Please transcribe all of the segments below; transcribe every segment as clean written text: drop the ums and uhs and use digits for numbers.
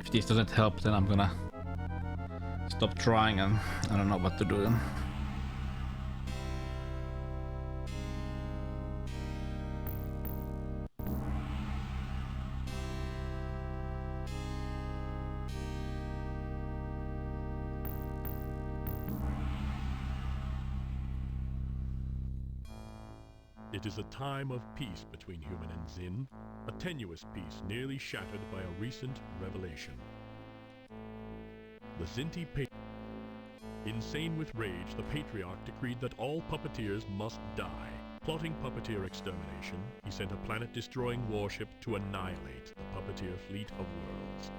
If this doesn't help, then I'm gonna stop trying and I don't know what to do. It is a time of peace between human and Zin, a tenuous peace nearly shattered by a recent revelation. The Zinti Insane with rage, the Patriarch decreed that all puppeteers must die. Plotting puppeteer extermination, he sent a planet-destroying warship to annihilate the puppeteer fleet of worlds.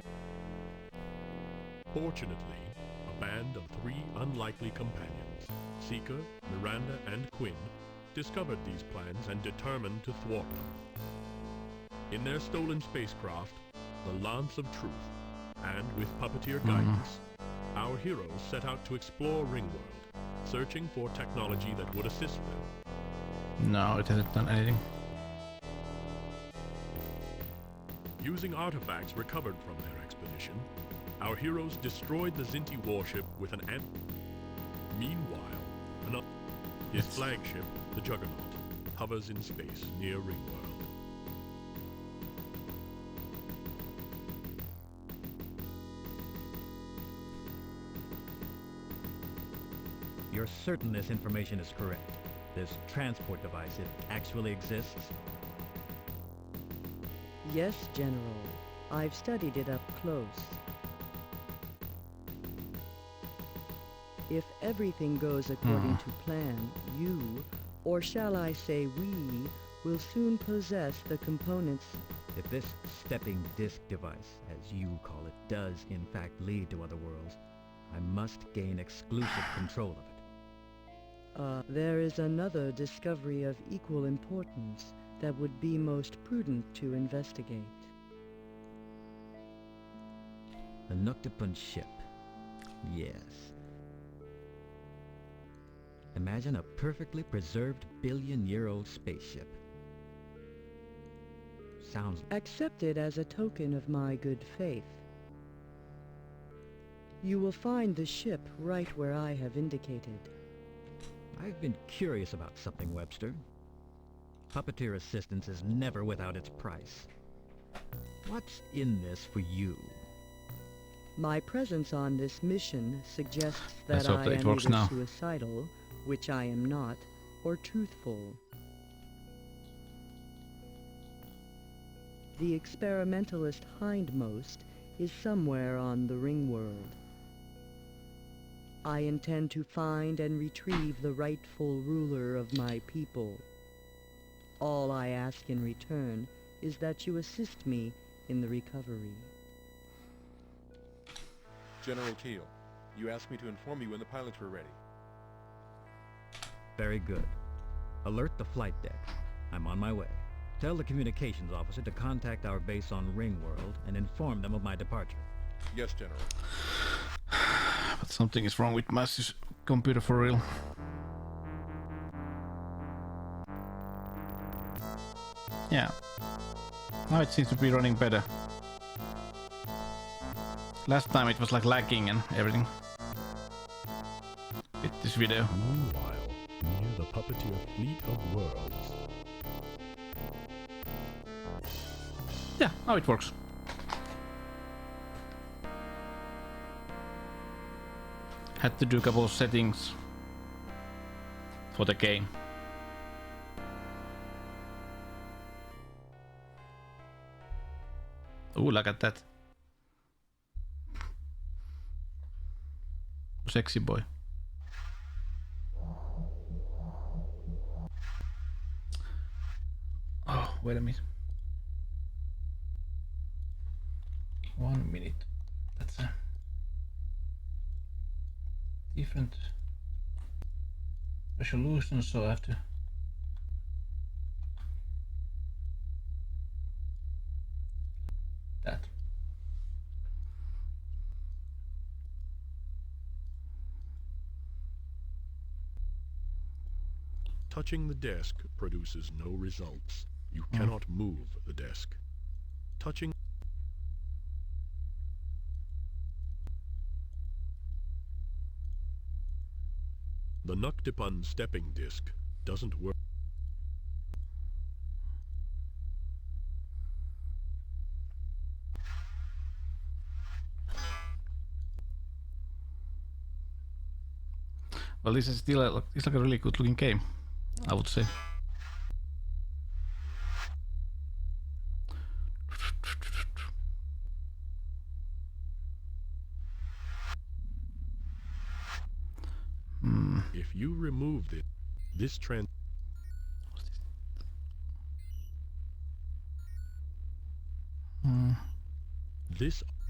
Fortunately, a band of 3 unlikely companions, Seeker, Miranda, and Quinn, discovered these plans and determined to thwart them. In their stolen spacecraft, the Lance of Truth, and with puppeteer guidance, our heroes set out to explore Ringworld, searching for technology that would assist them. No, it hasn't done anything. Using artifacts recovered from their expedition, our heroes destroyed the Zinti warship with an Meanwhile, his flagship, the Juggernaut, hovers in space near Ringworld. You're certain this information is correct? This transport device, it actually exists? Yes, General. I've studied it up close. If everything goes according to plan, you, or shall I say we, will soon possess the components. If this stepping disc device, as you call it, does in fact lead to other worlds, I must gain exclusive control of it. There is another discovery of equal importance that would be most prudent to investigate. The Noctipun ship. Yes. Imagine a perfectly preserved billion-year-old spaceship. Sounds... Accept it as a token of my good faith. You will find the ship right where I have indicated. I've been curious about something, Webster. Puppeteer assistance is never without its price. What's in this for you? My presence on this mission suggests Let's that hope I that it am works either now. suicidal, which I am not, or truthful. The experimentalist hindmost is somewhere on the Ringworld. I intend to find and retrieve the rightful ruler of my people. All I ask in return is that you assist me in the recovery. General Keel, you asked me to inform you when the pilots were ready. Very good. Alert the flight deck. I'm on my way. Tell the communications officer to contact our base on Ringworld and inform them of my departure. Yes, General. But something is wrong with my computer for real. Yeah. Now it seems to be running better. Last time it was like lagging and everything. With this video. Meanwhile, near the puppeteer fleet of worlds. Yeah, now it works. Had to do a couple of settings for the game. Ooh, look at that. Sexy boy. Oh, wait a minute. 1 minute. That's a different resolution, so I have to that. Touching the desk produces no results. You cannot move the desk. Touching The Noctipun stepping disc doesn't work. Well, this is still it's like a really good looking game, I would say. If you remove this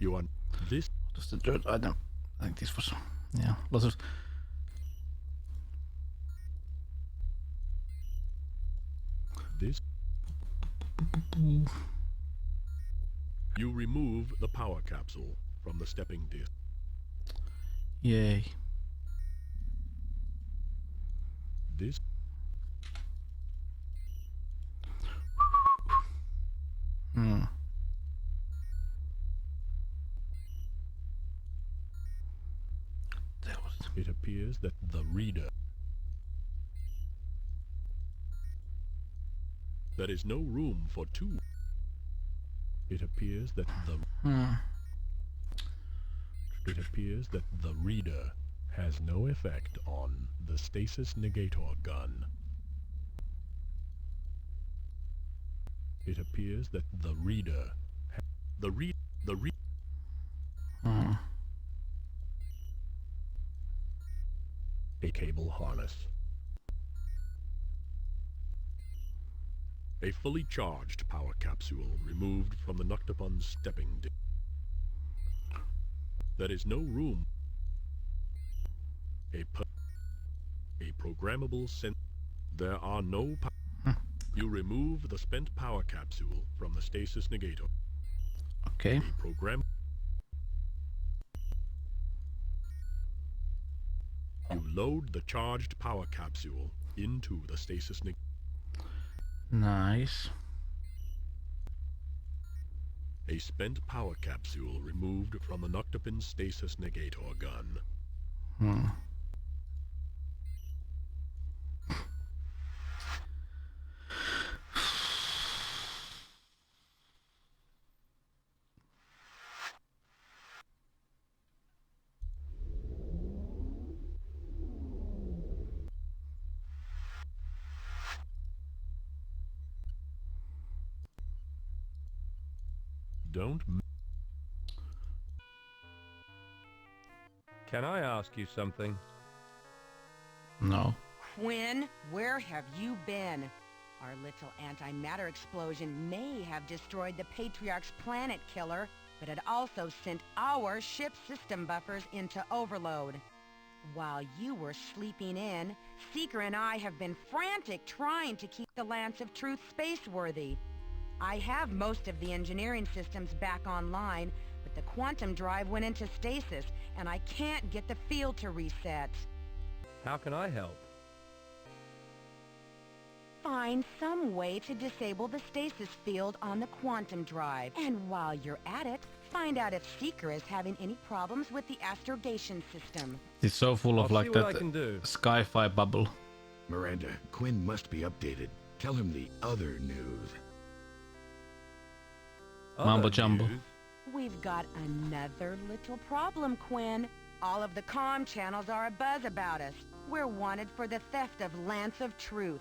you are this. Just the third item. I think this was, yeah, lots of. This. You remove the power capsule from the stepping disc. Yay. This. It appears that the reader. There is no room for two. It appears that It appears that the reader has no effect on the stasis negator gun. It appears that the reader a cable harness. A fully charged power capsule removed from the Noctipun's stepping disc. There is no room. A programmable There are no You remove the spent power capsule from the stasis negator. Okay. You load the charged power capsule into the stasis negator. Nice. A spent power capsule removed from the Noctipun stasis negator gun. Can I ask you something? No. Quinn, where have you been? Our little antimatter explosion may have destroyed the Patriarch's planet killer, but it also sent our ship system buffers into overload. While you were sleeping in, Seeker and I have been frantic trying to keep the Lance of Truth space-worthy. I have most of the engineering systems back online, but the quantum drive went into stasis, and I can't get the field to reset. How can I help? Find some way to disable the stasis field on the quantum drive. And while you're at it, find out if Seeker is having any problems with the astrogation system. It's so full of like that sci-fi bubble. Miranda, Quinn must be updated. Tell him the other news. Mambo jumbo. We've got another little problem, Quinn. All of the comm channels are abuzz about us. We're wanted for the theft of Lance of Truth.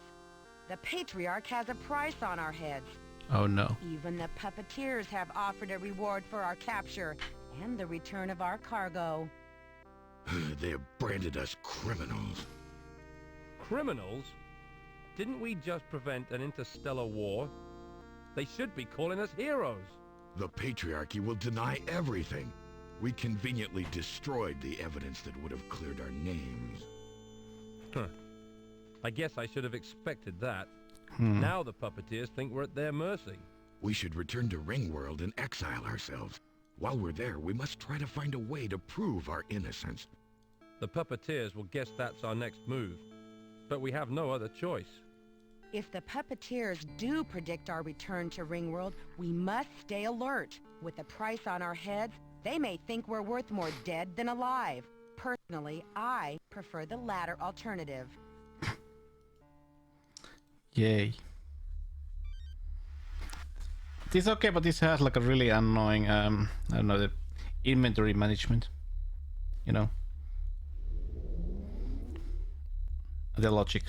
The Patriarch has a price on our heads. Oh no. Even the puppeteers have offered a reward for our capture and the return of our cargo. They have branded us criminals. Criminals? Didn't we just prevent an interstellar war? They should be calling us heroes. The Patriarchy will deny everything. We conveniently destroyed the evidence that would have cleared our names. Huh. I guess I should have expected that. Now the puppeteers think we're at their mercy. We should return to Ringworld and exile ourselves. While we're there, we must try to find a way to prove our innocence. The puppeteers will guess that's our next move. But we have no other choice. If the puppeteers do predict our return to Ringworld, we must stay alert. With the price on our heads, they may think we're worth more dead than alive. Personally, I prefer the latter alternative. Yay. This is okay, but this has like a really annoying, I don't know, the inventory management. You know? The logic.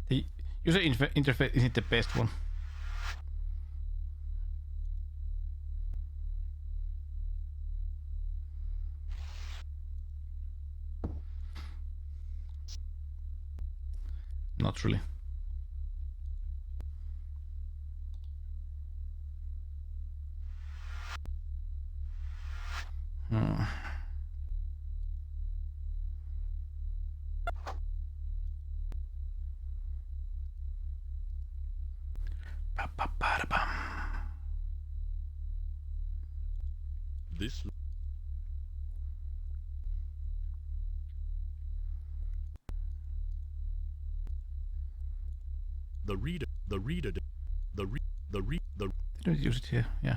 The user interface isn't the best one. Not really. This Didn't use it here, yeah.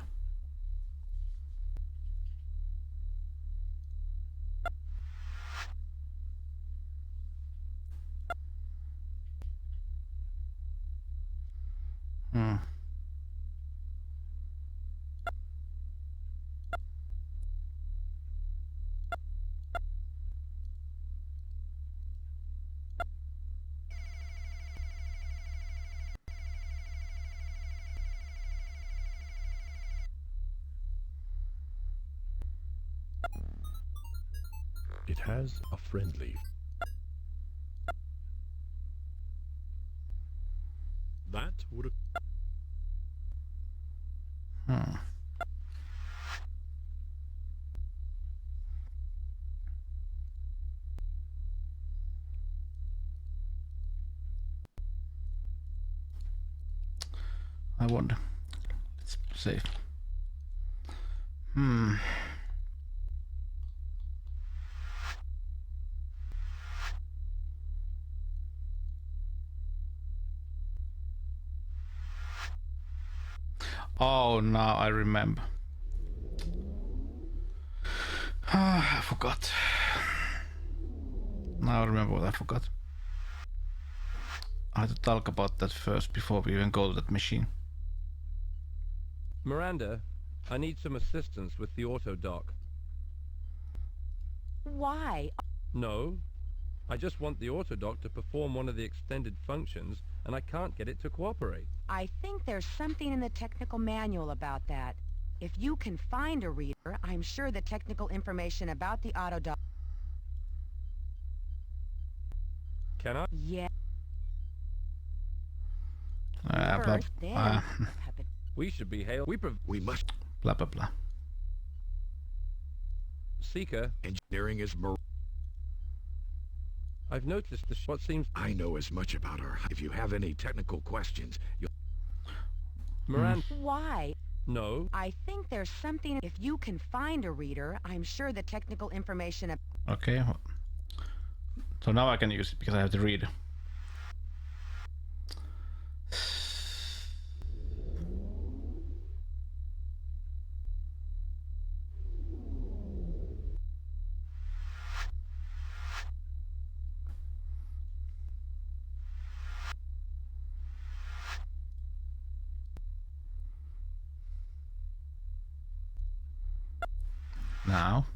it has a friendly. That would I wonder. Let's save. Oh, now I remember. I forgot. Now I remember what I forgot. I had to talk about that first before we even go to that machine. Miranda, I need some assistance with the auto dock. Why? No, I just want the auto dock to perform one of the extended functions, and I can't get it to cooperate. I think there's something in the technical manual about that. If you can find a reader, I'm sure the technical information about the autodock... Can I? Yeah. Blah, First, then... We should be hailed. We must. blah blah blah. Seeker, Engineering is I've noticed what seems... I know as much about her. If you have any technical questions, you'll... Miranda... Why? No. I think there's something... If you can find a reader, I'm sure the technical information... Okay. So now I can use it because I have to read. Now.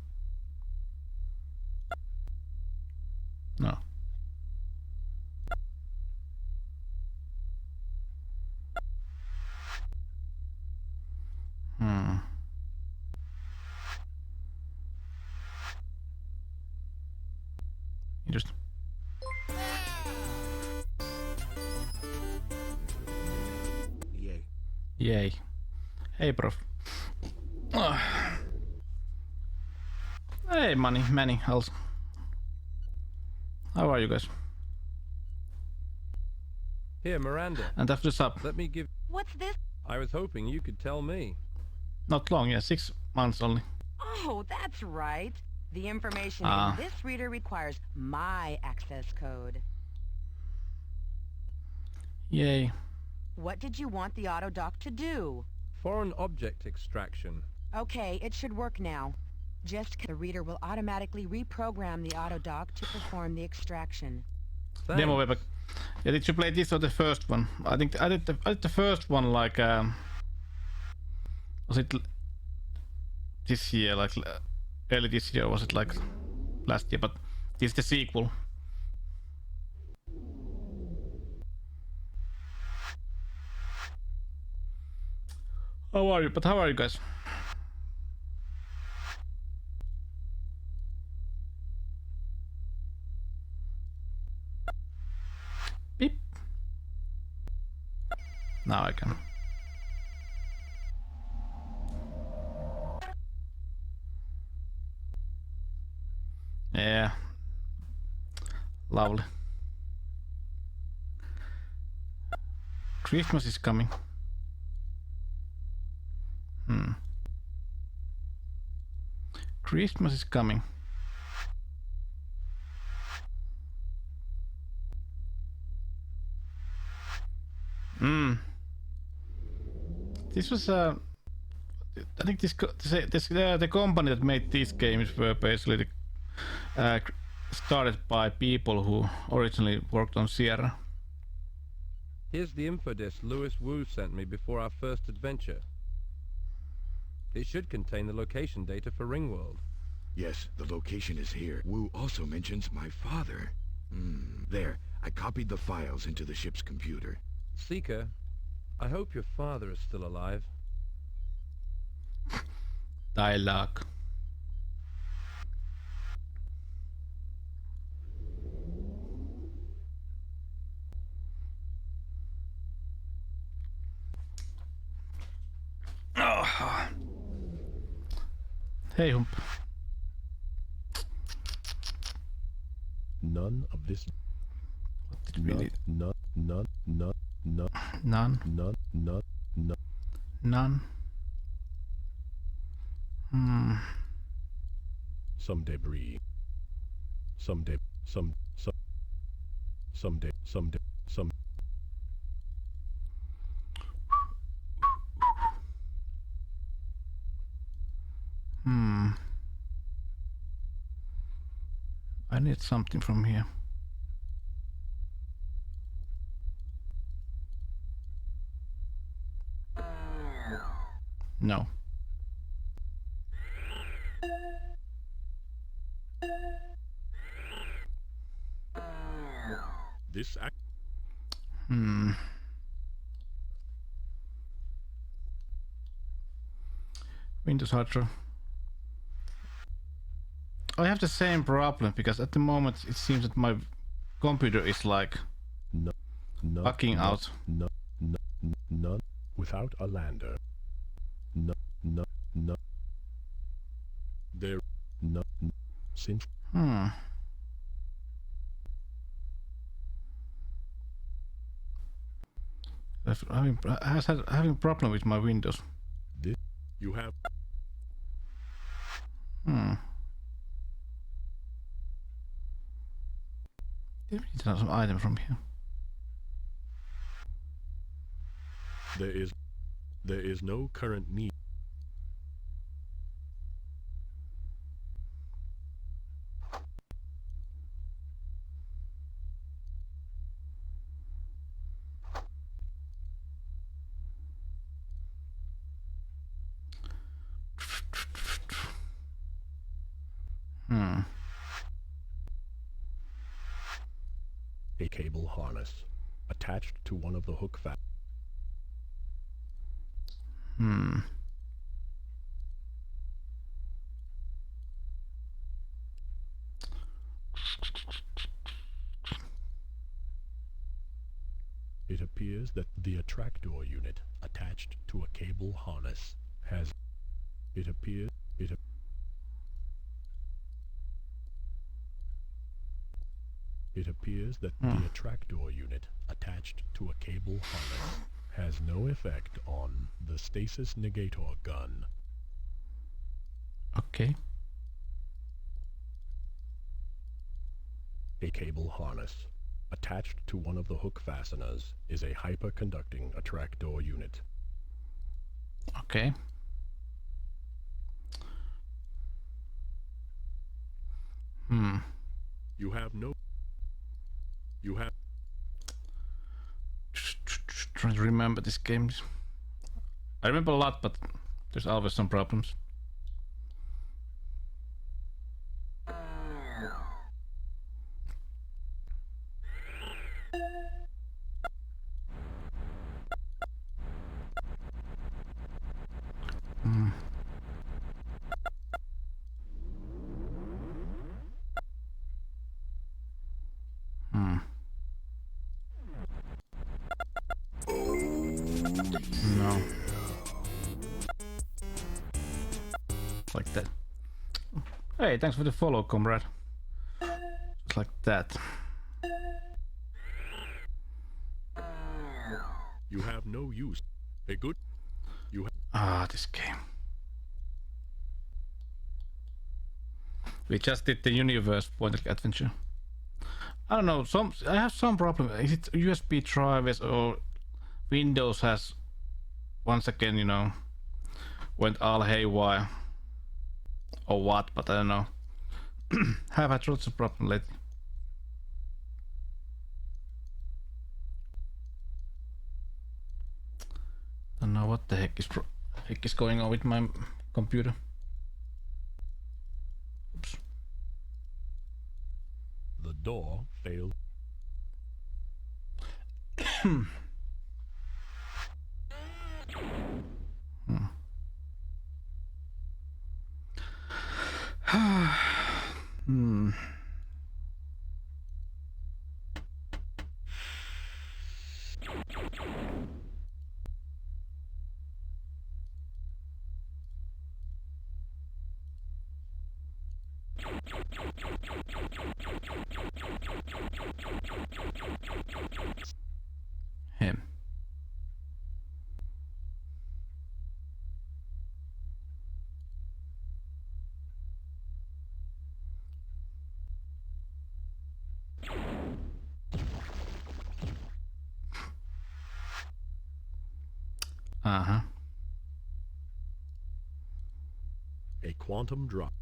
No. Interesting. Yay. Yay. Hey, prof. Hey, Manny, also. How are you guys? Here, Miranda. And after the sub. Let me give... What's this? I was hoping you could tell me. Not long, yeah, 6 months only. Oh, that's right. The information in this reader requires my access code. Yay. What did you want the autodock to do? Foreign object extraction. Okay, it should work now. Just the reader will automatically reprogram the autodock to perform the extraction. Demo Thanks. webpack. Yeah, did you play this or the first one? I think I did the first one like was it this year, like early this year, or was it like last year? But this is the sequel. How are you? But how are you guys? Beep. Now I can. Yeah. Lovely. Christmas is coming. Christmas is coming. This was I think the company that made these games were basically started by people who originally worked on Sierra. Here's the info disc Lewis Wu sent me before our first adventure. It should contain the location data for Ringworld. Yes, the location is here. Wu also mentions my father. There, I copied the files into the ship's computer. Seeker, I hope your father is still alive. Dialogue. Oh. Hey, Hump. None of this. What did we need? None. None. Some debris. Some. I need something from here. No. This act. Windows hard drive. I have the same problem because at the moment it seems that my computer is like bugging out. None without a lander. No. There. No. Since. Having problem with my Windows. This. You have. Did we need some item from here? There is no current need. A cable harness attached to one of the hook fasteners. It appears that the attractor unit attached to a cable harness has. It appears that the attractor unit attached to a cable harness has no effect on the stasis negator gun. Okay. A cable harness attached to one of the hook fasteners is a hyperconducting attractor unit. Okay. You have no... You have... Trying to remember these games. I remember a lot, but there's always some problems. No. Like that. Hey, thanks for the follow, comrade. Just like that. You have no use. A good... You have... Ah, this game. We just did the universe point-and-click adventure. I don't know, I have some problem. Is it USB drivers or Windows has once again, you know, went all haywire or what, but I don't know. Have had lots of problem lately. Don't know what the heck is going on with my computer. Oops. The door failed. Him. Uh-huh. A quantum drop.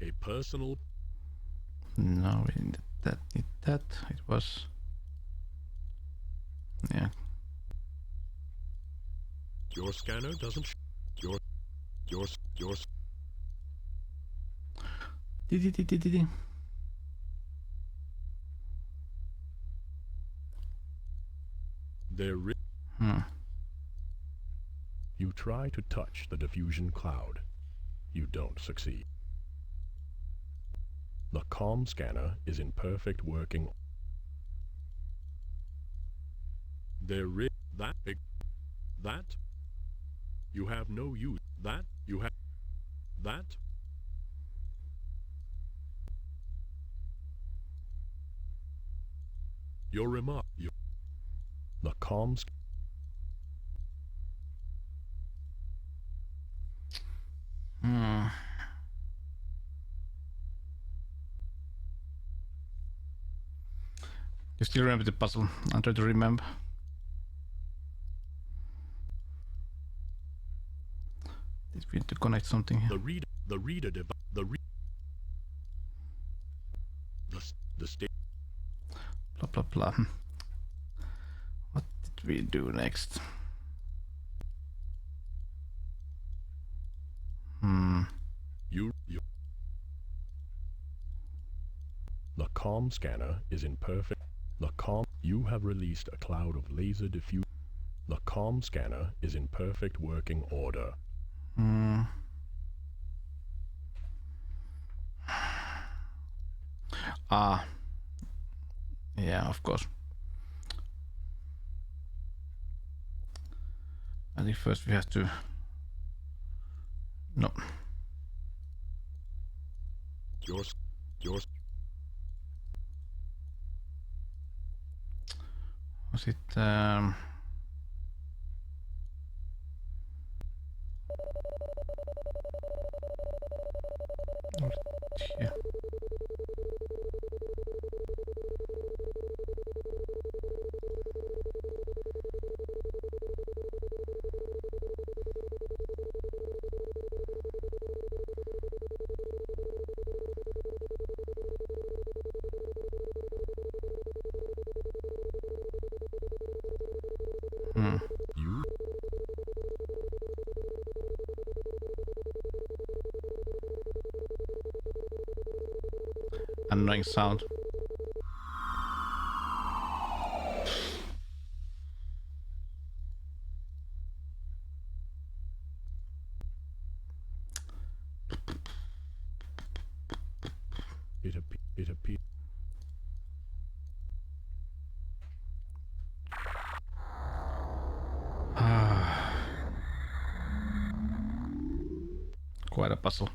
A personal... No, we need that. It was... Yeah. Your scanner doesn't... Your... Did. There... You try to touch the diffusion cloud. You don't succeed. The comm scanner is in perfect working. There is that you have no use. That you have that your remark. The comms. You still remember the puzzle? I'm trying to remember. Did we need to connect something here? The state. Blah blah blah. What did we do next? The comm scanner is in perfect. You have released a cloud of laser diffusion. The comm scanner is in perfect working order. Yeah, of course. I think first we have to... No. Yours. Was it... Yeah. annoying sound. It appears. Quite a puzzle.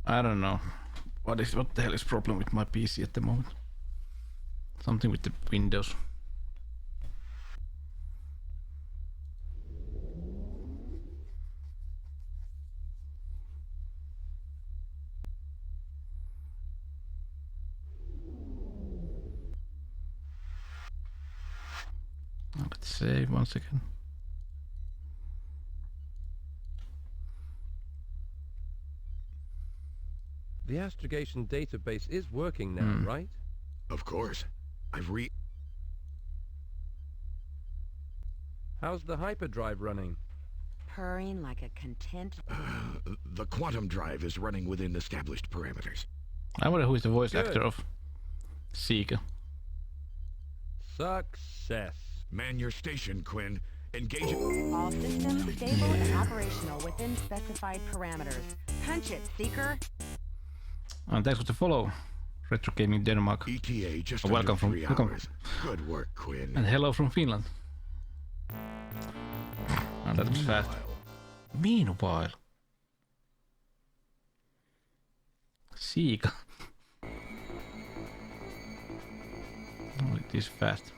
I don't know. What the hell is problem with my PC at the moment? Something with the Windows. Let's save 1 second. The astrogation database is working now, right? Of course. How's the hyperdrive running? Purring like a content... The quantum drive is running within established parameters. I wonder who is the voice Good. actor of Seeker. Success. Man your station, Quinn. Engage it. All systems stable and operational within specified parameters. Punch it, Seeker. And thanks for the follow, Retro Gaming Denmark. ETA just Welcome under from 3 welcome. hours. Good work, Quinn. And hello from Finland. And that was fast. Meanwhile. Seeker. Oh, it is fast.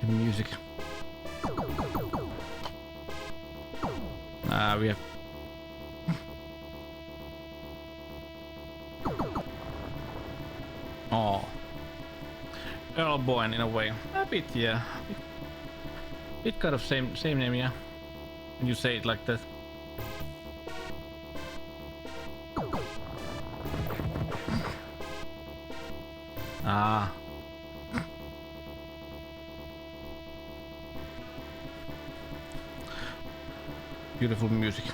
The music. We have. Oh. Earl Boyne in a way. A bit, yeah. Bit kind of same name, yeah. When you say it like that. Ah. Beautiful music.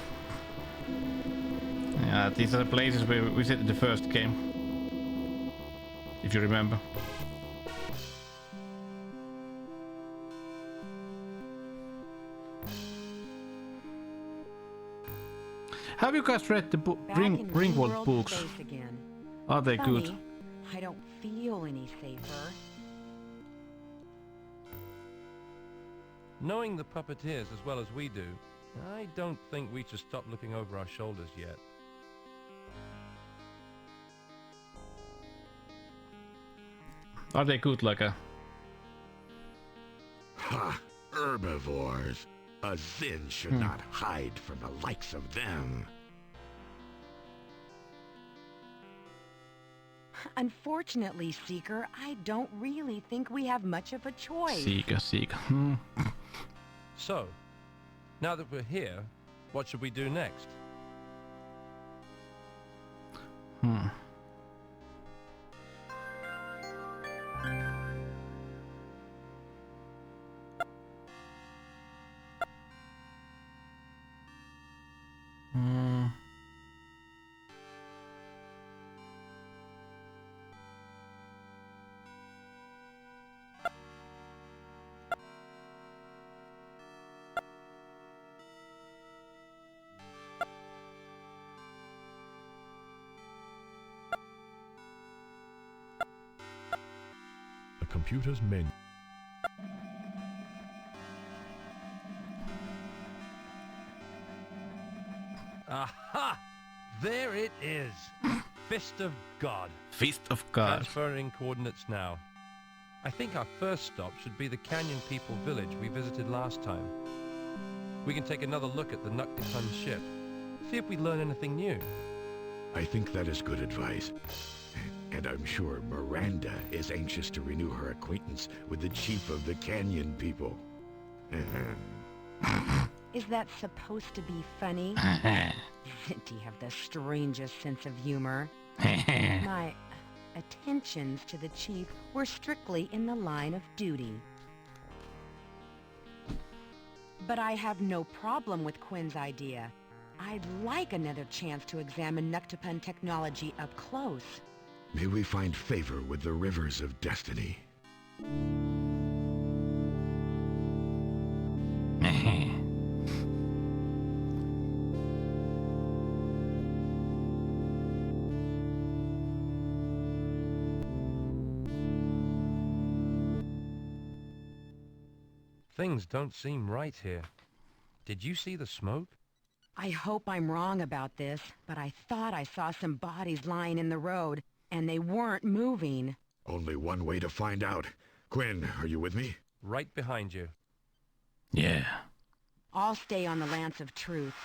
Yeah, these are the places where we visited the first game. If you remember. Have you guys read the Ringworld books? Space again. Are they Funny, good? I don't feel any safer. Knowing the puppeteers as well as we do, I don't think we should stop looking over our shoulders yet. Are they good like a... Ha! Herbivores. A Zin should not hide from the likes of them. Unfortunately, Seeker, I don't really think we have much of a choice. Seeker. So, now that we're here, what should we do next? The computer's menu. Aha! There it is! Fist of God. Fist of God. Transferring coordinates now. I think our first stop should be the Canyon People village we visited last time. We can take another look at the Nuktikun ship. See if we learn anything new. I think that is good advice. And I'm sure Miranda is anxious to renew her acquaintance with the chief of the Canyon People. Is that supposed to be funny? Do you have the strangest sense of humor? My attentions to the chief were strictly in the line of duty. But I have no problem with Quinn's idea. I'd like another chance to examine Nuktapan technology up close. May we find favor with the rivers of destiny. Things don't seem right here. Did you see the smoke? I hope I'm wrong about this, but I thought I saw some bodies lying in the road, and they weren't moving. Only one way to find out. Quinn, are you with me? Right behind you. Yeah. I'll stay on the Lance of Truth.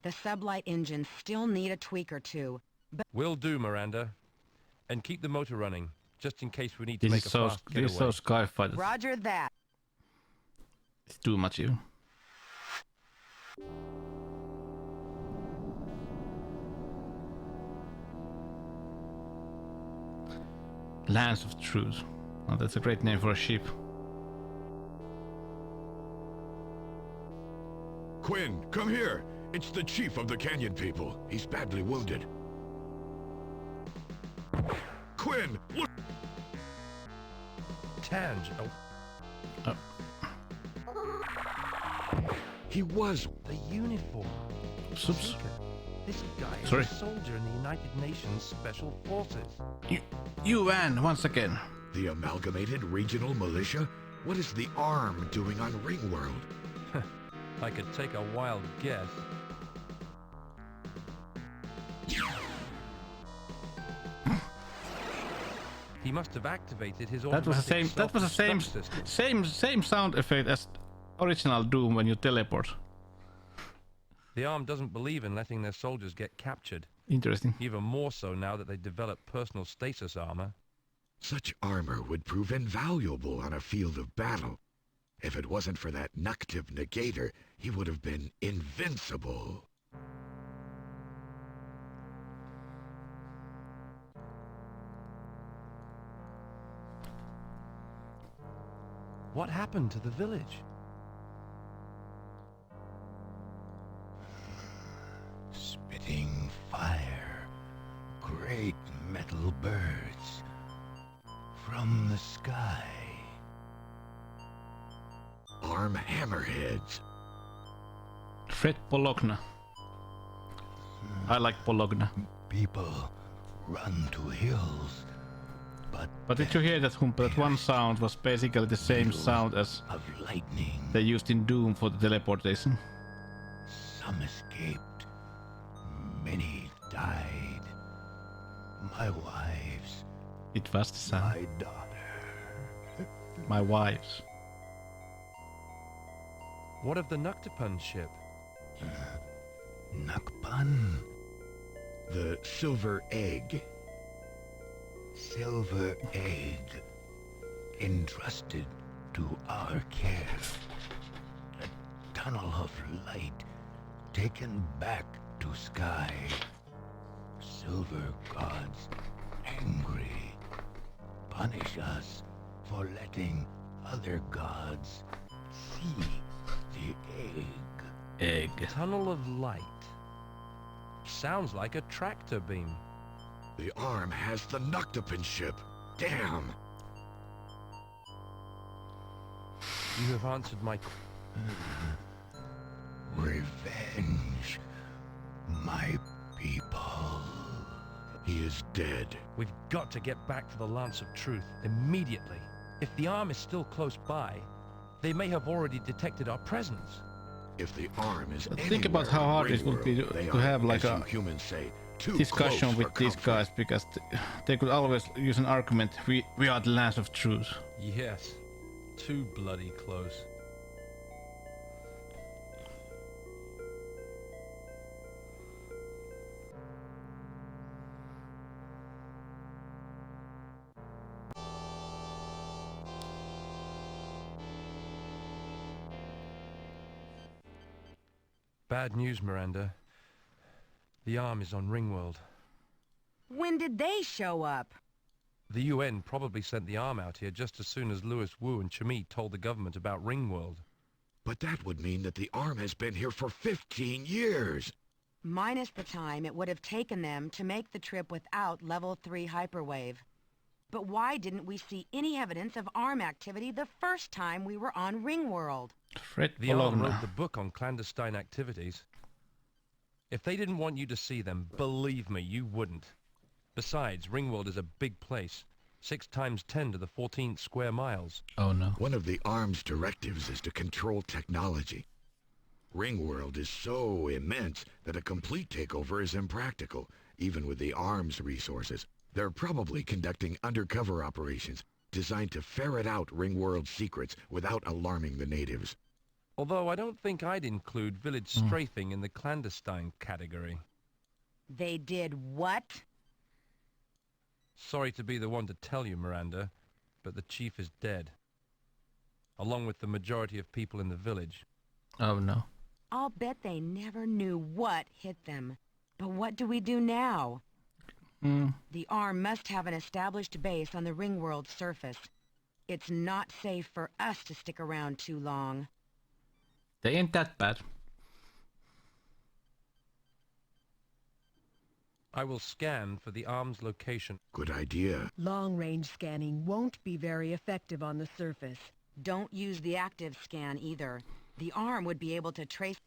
The sublight engines still need a tweak or two, but... Will do, Miranda. And keep the motor running, just in case we need to This make is a so, fast this is so getaway. Skyfighter. Roger that. It's too much even. Lance of Truth. Oh, that's a great name for a ship. Quinn, come here! It's the chief of the Canyon people. He's badly wounded. Quinn, look! Tange, oh, He was... the uniform. Oops. Seeker. This guy is Sorry. a soldier in the United Nations Special Forces. You Anne, once again. The Amalgamated Regional Militia? What is the ARM doing on Ringworld? I could take a wild guess. He must have activated his That was the same. automatic That was the same. self-destruct system. Same sound effect as original Doom when you teleport. The ARM doesn't believe in letting their soldiers get captured. Interesting. Even more so now that they developed personal stasis armor. Such armor would prove invaluable on a field of battle. If it wasn't for that Nuktiv negator, he would have been invincible. What happened to the village? Spitting fire, great metal birds from the sky. ARM hammerheads. Fred Bologna. I like Bologna. People run to hills, But did you hear that that one sound was basically the same sound as of lightning. they used in Doom for the teleportation? Some escaped. Many died. My wives, It was the sound. my daughter. My wives. What of the Nuktapan ship? Nakpan, The Silver Egg. silver egg, entrusted to our care. A tunnel of light taken back to sky. Silver gods angry, punish us for letting other gods see the egg. Egg. Tunnel of light. Sounds like a tractor beam. The ARM has the Nuktapan ship. Damn! You have answered my... Revenge, my people. He is dead. We've got to get back to the Lance of Truth immediately. If the arm is still close by, they may have already detected our presence. If the ARM is But think about how hard it would be to have like a humans say, too discussion close with for these comfort. guys, because they could always use an argument. We are the Lance of Truth. Yes. Too bloody close. Bad news, Miranda. The arm is on Ringworld. When did they show up? The UN probably sent the arm out here just as soon as Louis Wu and Chimie told the government about Ringworld. But that would mean that the arm has been here for 15 years. Minus the time it would have taken them to make the trip without Level 3 hyperwave. But why didn't we see any evidence of arm activity the first time we were on Ringworld? The arm wrote the book on clandestine activities. If they didn't want you to see them, believe me, you wouldn't. Besides, Ringworld is a big place. 6 times 10 to the 14th square miles. Oh no. One of the arm's directives is to control technology. Ringworld is so immense that a complete takeover is impractical, even with the arm's resources. They're probably conducting undercover operations designed to ferret out Ringworld's secrets without alarming the natives. Although I don't think I'd include village strafing in the clandestine category. They did what? Sorry to be the one to tell you, Miranda, but the chief is dead. Along with the majority of people in the village. Oh no. I'll bet they never knew what hit them. But what do we do now? The arm must have an established base on the Ringworld surface. It's not safe for us to stick around too long. They ain't that bad. I will scan for the arm's location. Good idea. Long-range scanning won't be very effective on the surface. Don't use the active scan either. The arm would be able to trace...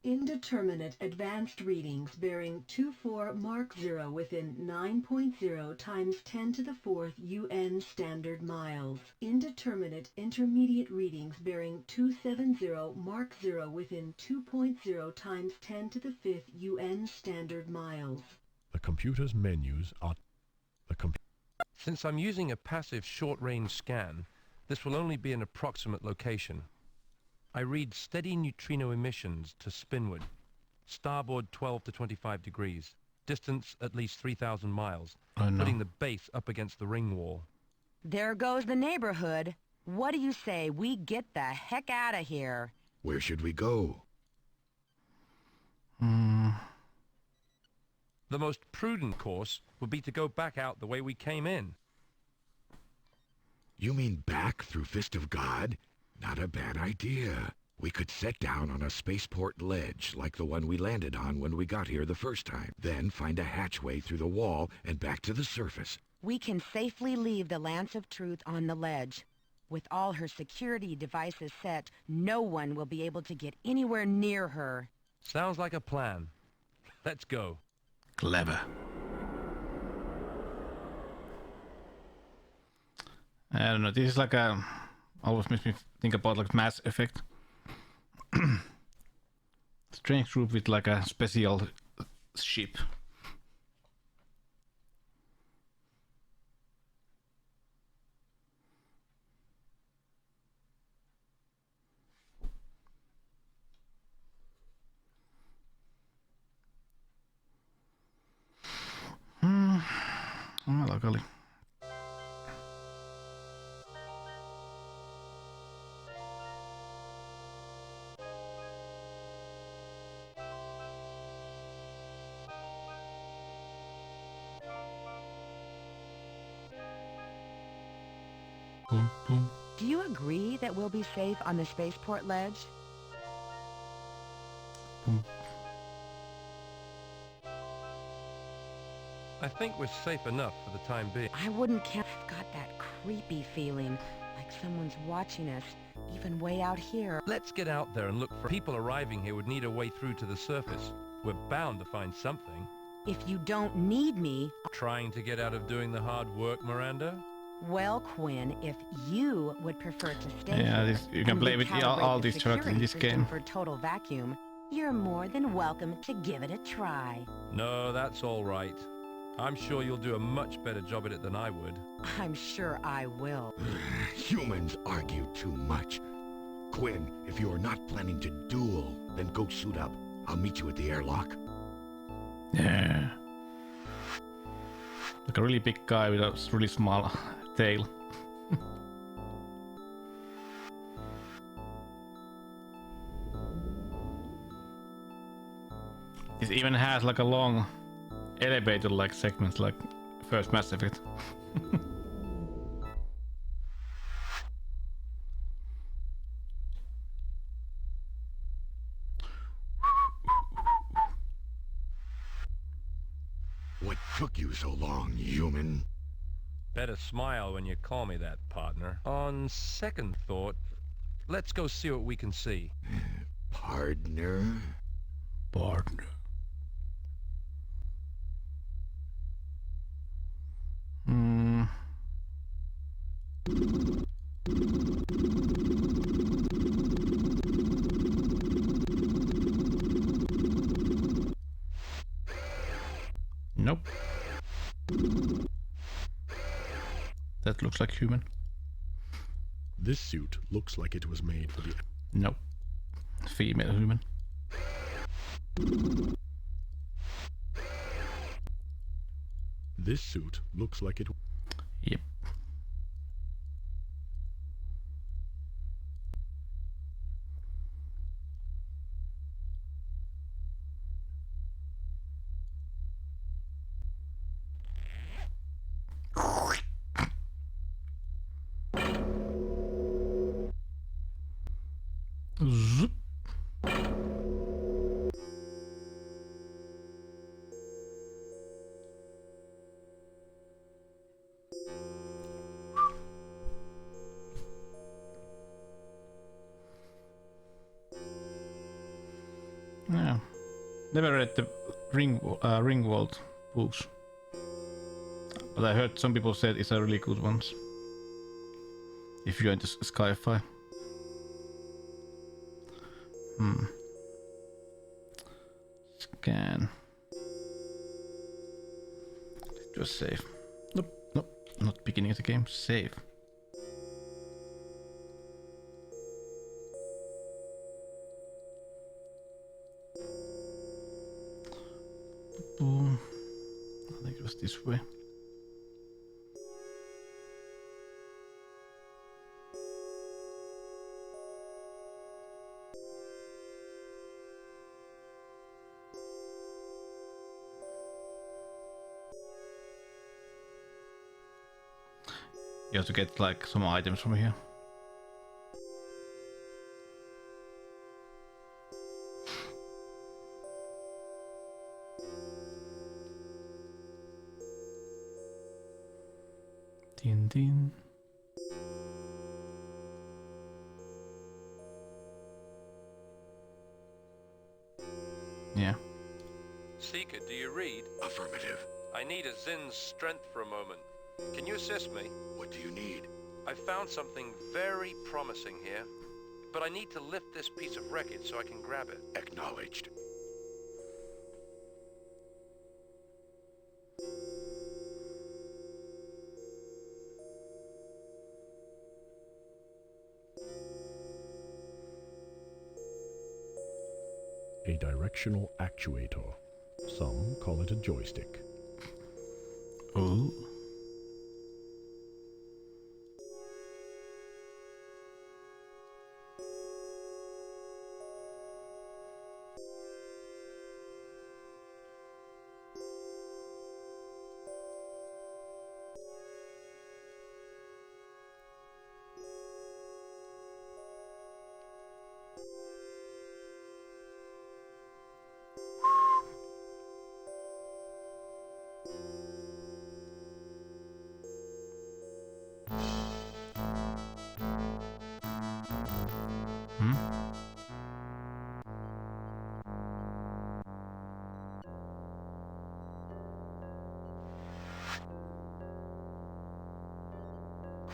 Indeterminate advanced readings bearing 24 Mark 0 within 9.0 times 10 to the 4th UN standard miles. Indeterminate intermediate readings bearing 270 Mark 0 within 2.0 times 10 to the 5th UN standard miles. The computer's menus are... Since I'm using a passive short-range scan, this will only be an approximate location. I read steady neutrino emissions to spinward. Starboard 12 to 25 degrees. Distance at least 3,000 miles. Oh, no. Putting the base up against the ring wall. There goes the neighborhood. What do you say we get the heck out of here? Where should we go? The most prudent course would be to go back out the way we came in. You mean back through Fist of God? Not a bad idea. We could set down on a spaceport ledge like the one we landed on when we got here the first time. Then find a hatchway through the wall and back to the surface. We can safely leave the Lance of Truth on the ledge. With all her security devices set, no one will be able to get anywhere near her. Sounds like a plan. Let's go. Clever. I don't know, this is like a... always makes me think about like Mass Effect. Strange group with like a special ship. Luckily. Do you agree that we'll be safe on the spaceport ledge? I think we're safe enough for the time being. I wouldn't count. I've got that creepy feeling, like someone's watching us, even way out here. Let's get out there and look for people arriving here would need a way through to the surface. We're bound to find something. If you don't need me... Trying to get out of doing the hard work, Miranda? Well, Quinn, if you would prefer to stay Yeah, here you can and play with all recalibrate the these characters in security this system game. for total vacuum, you're more than welcome to give it a try. No, that's all right. I'm sure you'll do a much better job at it than I would. I'm sure I will. Humans argue too much. Quinn, if you are not planning to duel, then go suit up. I'll meet you at the airlock. Yeah. Like a really big guy with a really small tail. It even has like a long elevator like segment like first Mass Effect. What took you so long, human? Better smile when you call me that, partner. On second thought, let's go see what we can see. Partner? Partner. Hmm. Nope. That looks like human. This suit looks like it was made for the... Nope. Female human. This suit looks like it... Yep. Zoop. Yeah. Never read the Ringworld books. But I heard some people said it's a really good one. If you're into sci-fi. Scan. Just save. Nope, nope, not beginning of the game. Save. Boom. I think it was this way. You have to get like some items from here. Din din. Yeah. Seeker, do you read? Affirmative. I need a Zin's strength for a moment. Can you assist me? What do you need? I found something very promising here, but I need to lift this piece of wreckage so I can grab it. Acknowledged. A directional actuator. Some call it a joystick. Oh.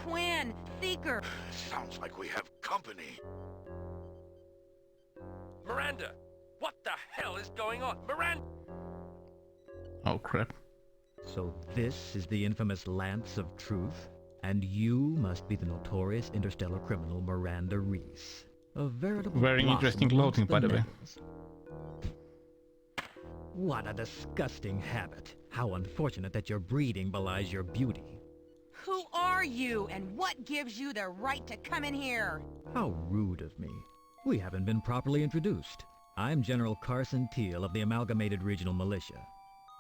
Quinn! Seeker! Sounds like we have company. Miranda! What the hell is going on? Miranda! Oh crap. So this is the infamous Lance of Truth? And you must be the notorious interstellar criminal Miranda Reese. A veritable Wearing blossom interesting amongst clothing, the by the way. nettles. What a disgusting habit. How unfortunate that your breeding belies your beauty. Who are you, and what gives you the right to come in here? How rude of me. We haven't been properly introduced. I'm General Carson Teal of the Amalgamated Regional Militia.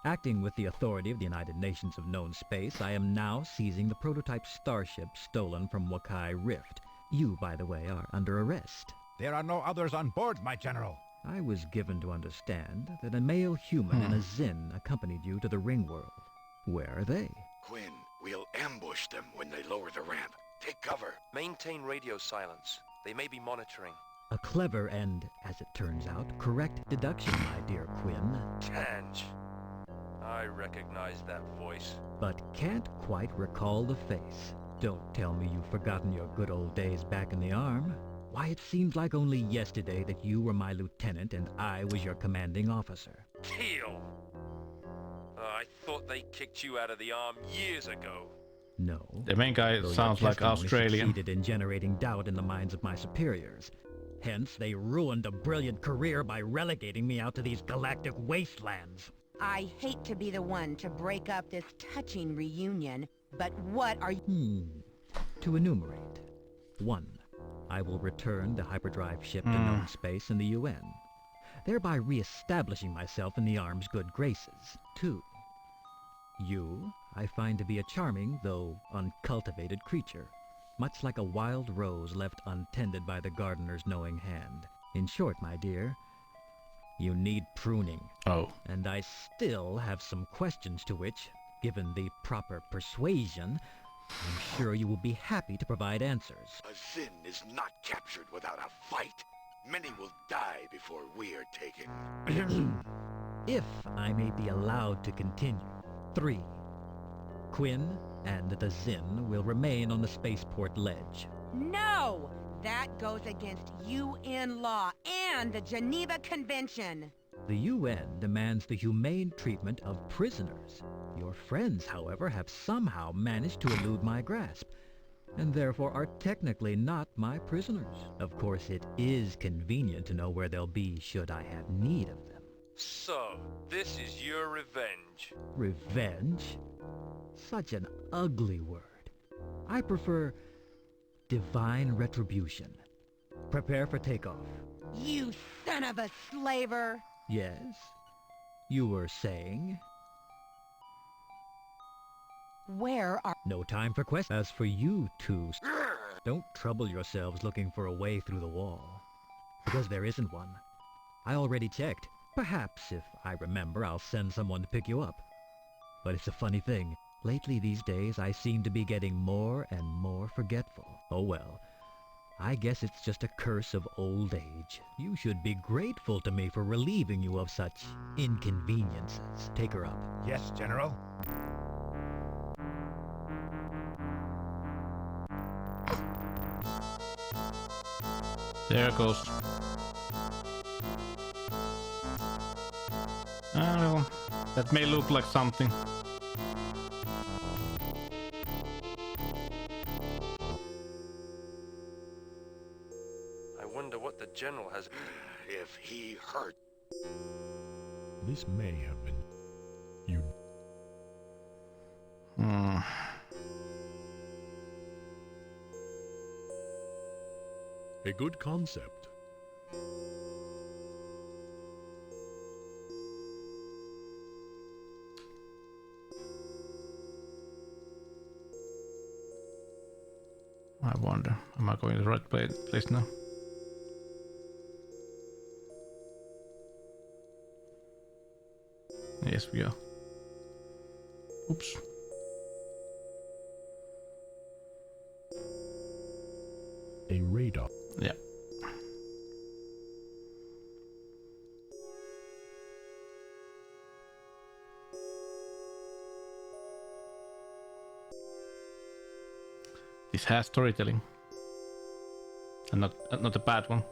Acting with the authority of the United Nations of Known Space, I am now seizing the prototype starship stolen from Wakai Rift. You, by the way, are under arrest. There are no others on board, my general. I was given to understand that a male human and a Zin accompanied you to the Ringworld. Where are they? Quinn, we'll ambush them when they lower the ramp. Take cover. Maintain radio silence. They may be monitoring. A clever and, as it turns out, correct deduction, my dear Quinn. Tange. I recognize that voice. But can't quite recall the face. Don't tell me you've forgotten your good old days back in the arm. Why, it seems like only yesterday that you were my lieutenant and I was your commanding officer. Teal! I thought they kicked you out of the arm years ago. No. The main guy Though sounds your like testimony Australian. succeeded in generating doubt in the minds of my superiors. Hence, they ruined a brilliant career by relegating me out to these galactic wastelands. I hate to be the one to break up this touching reunion, but what are you... To enumerate. 1. I will return the hyperdrive ship to known space in the UN, thereby re-establishing myself in the arm's good graces. 2. You, I find to be a charming, though uncultivated creature, much like a wild rose left untended by the gardener's knowing hand. In short, my dear, you need pruning. Oh. And I still have some questions to which, given the proper persuasion, I'm sure you will be happy to provide answers. A Zin is not captured without a fight. Many will die before we are taken. If I may be allowed to continue. 3. Quinn and the Zin will remain on the spaceport ledge. No! That goes against UN law and the Geneva Convention. The UN demands the humane treatment of prisoners. Your friends, however, have somehow managed to elude my grasp, and therefore are technically not my prisoners. Of course, it is convenient to know where they'll be should I have need of them. So, this is your revenge. Revenge? Such an ugly word. I prefer divine retribution. Prepare for takeoff. You son of a slaver! Yes? You were saying? Where are... No time for questions. As for you two, don't trouble yourselves looking for a way through the wall. Because there isn't one. I already checked. Perhaps, if I remember, I'll send someone to pick you up. But it's a funny thing. Lately these days, I seem to be getting more and more forgetful. Oh well. I guess it's just a curse of old age. You should be grateful to me for relieving you of such inconveniences. Take her up. Yes, General. There goes. Well, that may look like something. I wonder what the General has... If he hurt... This may have been... You... A good concept. I wonder, am I going to the right place now? Yes, we are. Oops. A radar. Yeah. This has storytelling, and not a bad one.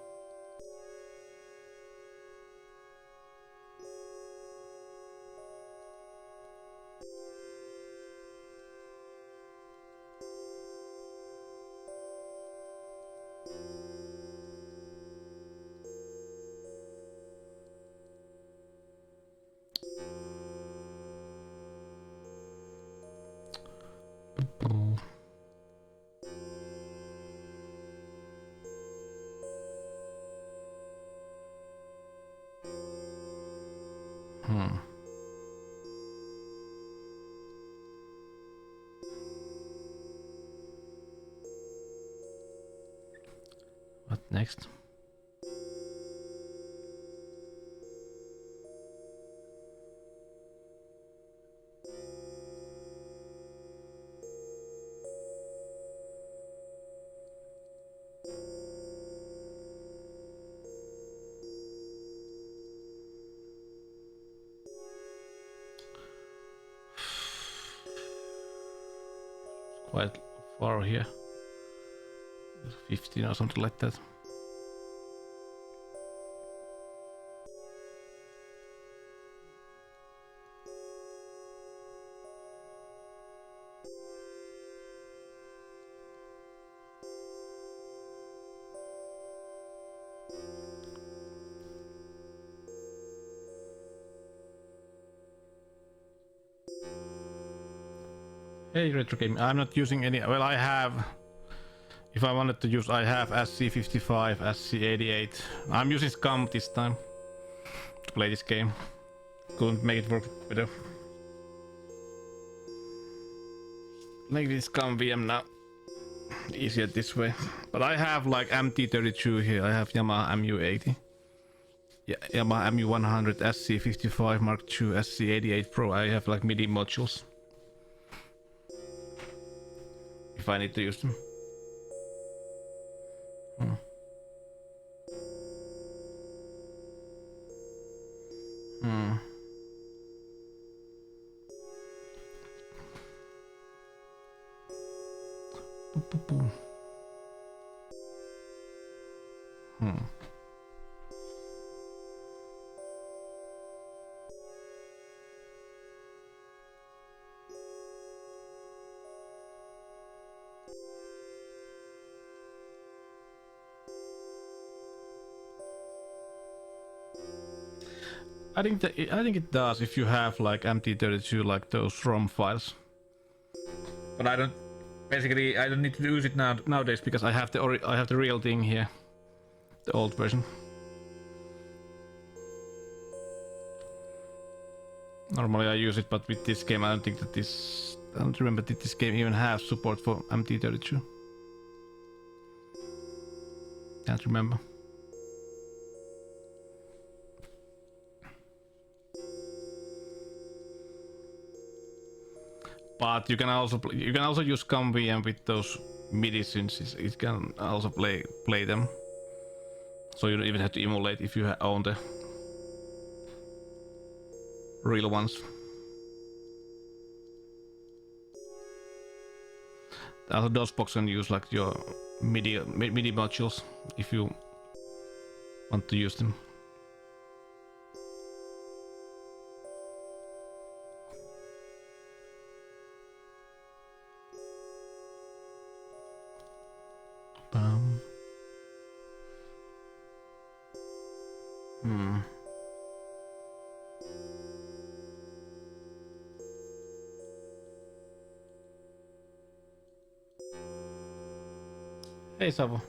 next? Quite far here. 15 or something like that. Hey, retro game. I'm not using any. Well, I have. If I wanted to use, I have SC55, SC88. I'm using Scum this time to play this game. Couldn't make it work better. Make this Scum VM now. Easier this way. But I have like MT32 here. I have Yamaha MU80. Yeah, Yamaha MU100, SC55 Mark II, SC88 Pro. I have like MIDI modules. If I need to use them. I think it does if you have like MT32, like those ROM files. But I don't. Basically, I don't need to use it nowadays because I have the real thing here, the old version. Normally I use it, but with this game I don't think that this. I don't remember that this game even has support for MT32. Can't remember. But you can also use ComVM with those MIDI synths. It can also play them. So you don't even have to emulate if you own the real ones. Also, DOSBox can use like your MIDI modules if you want to use them. Hey Savo.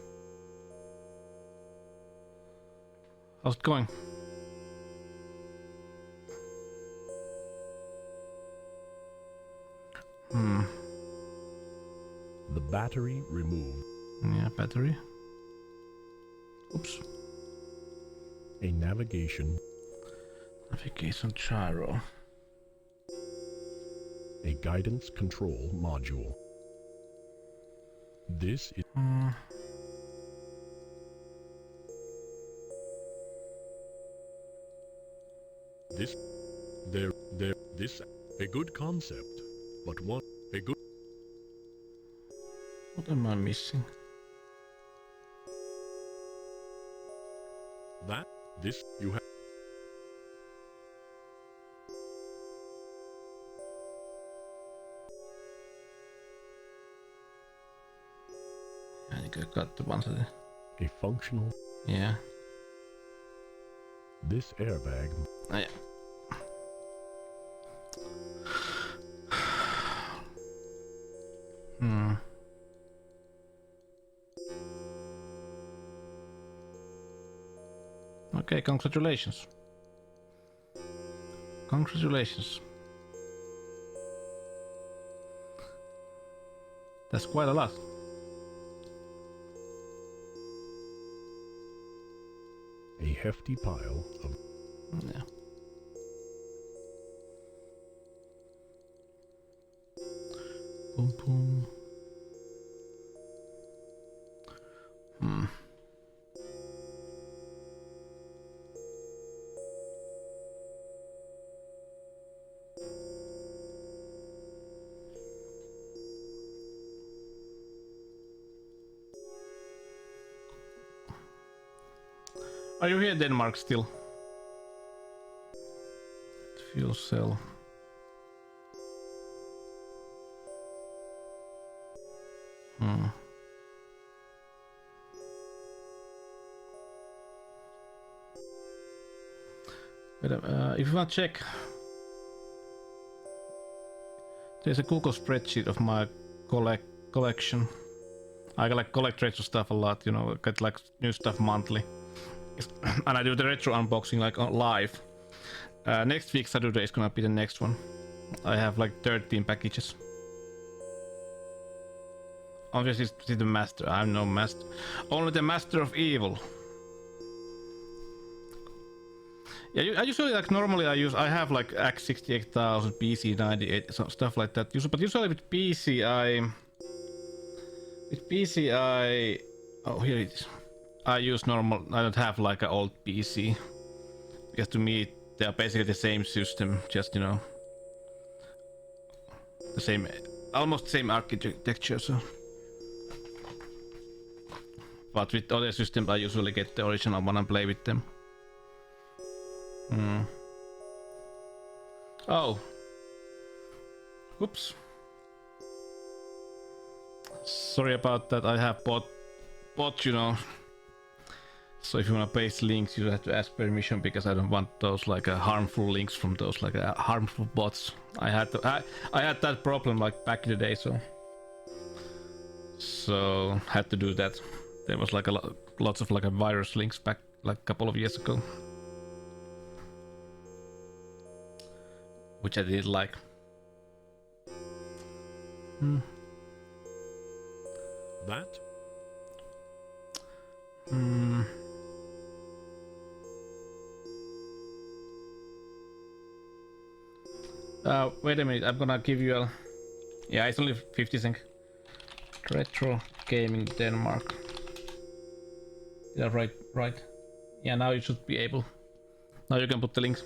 How's it going? The battery removed. Yeah, battery. Oops. A navigation gyro. A guidance control module. This is this a good concept, but what a good. What am I missing? That this you have. I think I got the ones that. A functional. Yeah. This airbag. Oh, yeah. Okay, congratulations. Congratulations. That's quite a lot. hefty pile of... Yeah. Boom, boom. Are you here in Denmark still? Fuel cell. But if you want to check, there's a Google spreadsheet of my collection. I collect retro stuff a lot, you know, I get like new stuff monthly. And I do the retro unboxing like on live. Next week Saturday is gonna be the next one. I have like 13 packages. Obviously it's the master. I'm no master. Only the master of evil. Yeah, I usually like normally I have like X68000, PC98, some stuff like that. But usually with PCI, oh here it is. I use normal. I don't have like an old PC because to me they are basically the same system, just you know, the same, almost same architecture. So, but with other systems I usually get the original one and play with them. Oh. Oops. Sorry about that. I have bought, you know. So if you wanna paste links, you have to ask permission because I don't want those like harmful links from those like harmful bots. I had that problem like back in the day, so had to do that. There was like lots of like virus links back like a couple of years ago, which I didn't like. That? Wait a minute, I'm gonna give you a... Yeah, it's only 50 cents. Retro Gaming Denmark. Yeah, right. Yeah, now you should be able. Now you can put the links.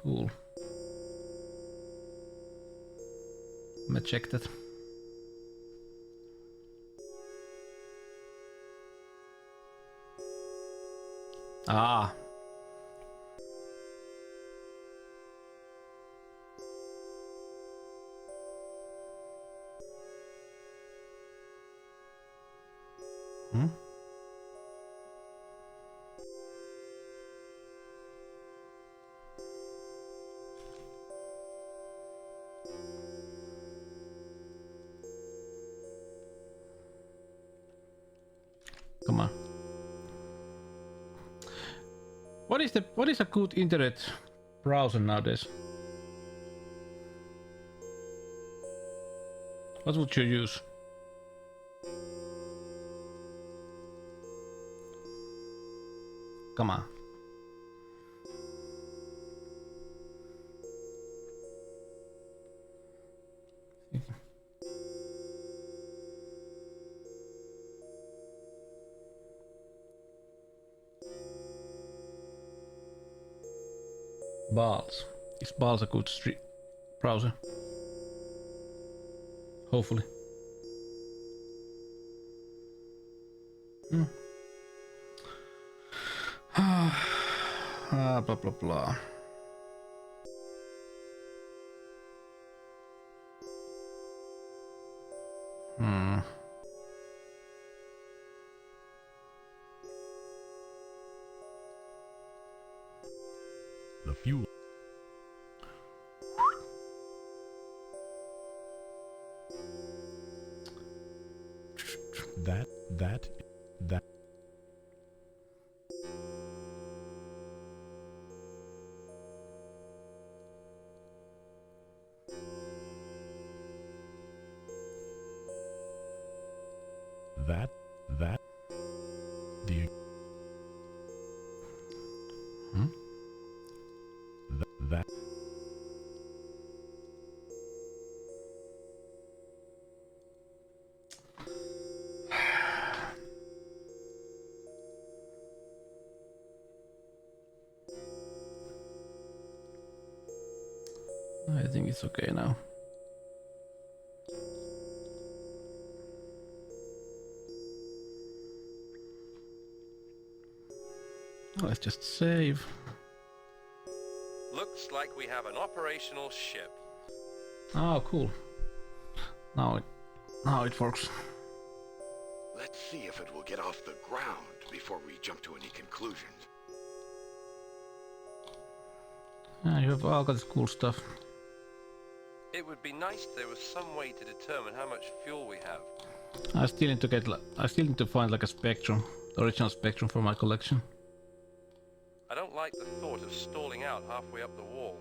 Cool. I'm gonna check that. Ah. Come on. What is a good internet browser nowadays? What would you use? Come on. Balls. Is Balls a good browser? Hopefully. Blah blah blah. The fuel. That. That, the... That... I think it's okay now. Let's just save. Looks like we have an operational ship. Oh, cool. Now it works. Let's see if it will get off the ground before we jump to any conclusions. Yeah, you have all got this cool stuff. It would be nice if there was some way to determine how much fuel we have. I still need to find like a spectrum, the original spectrum for my collection. I don't like the thought of stalling out halfway up the wall.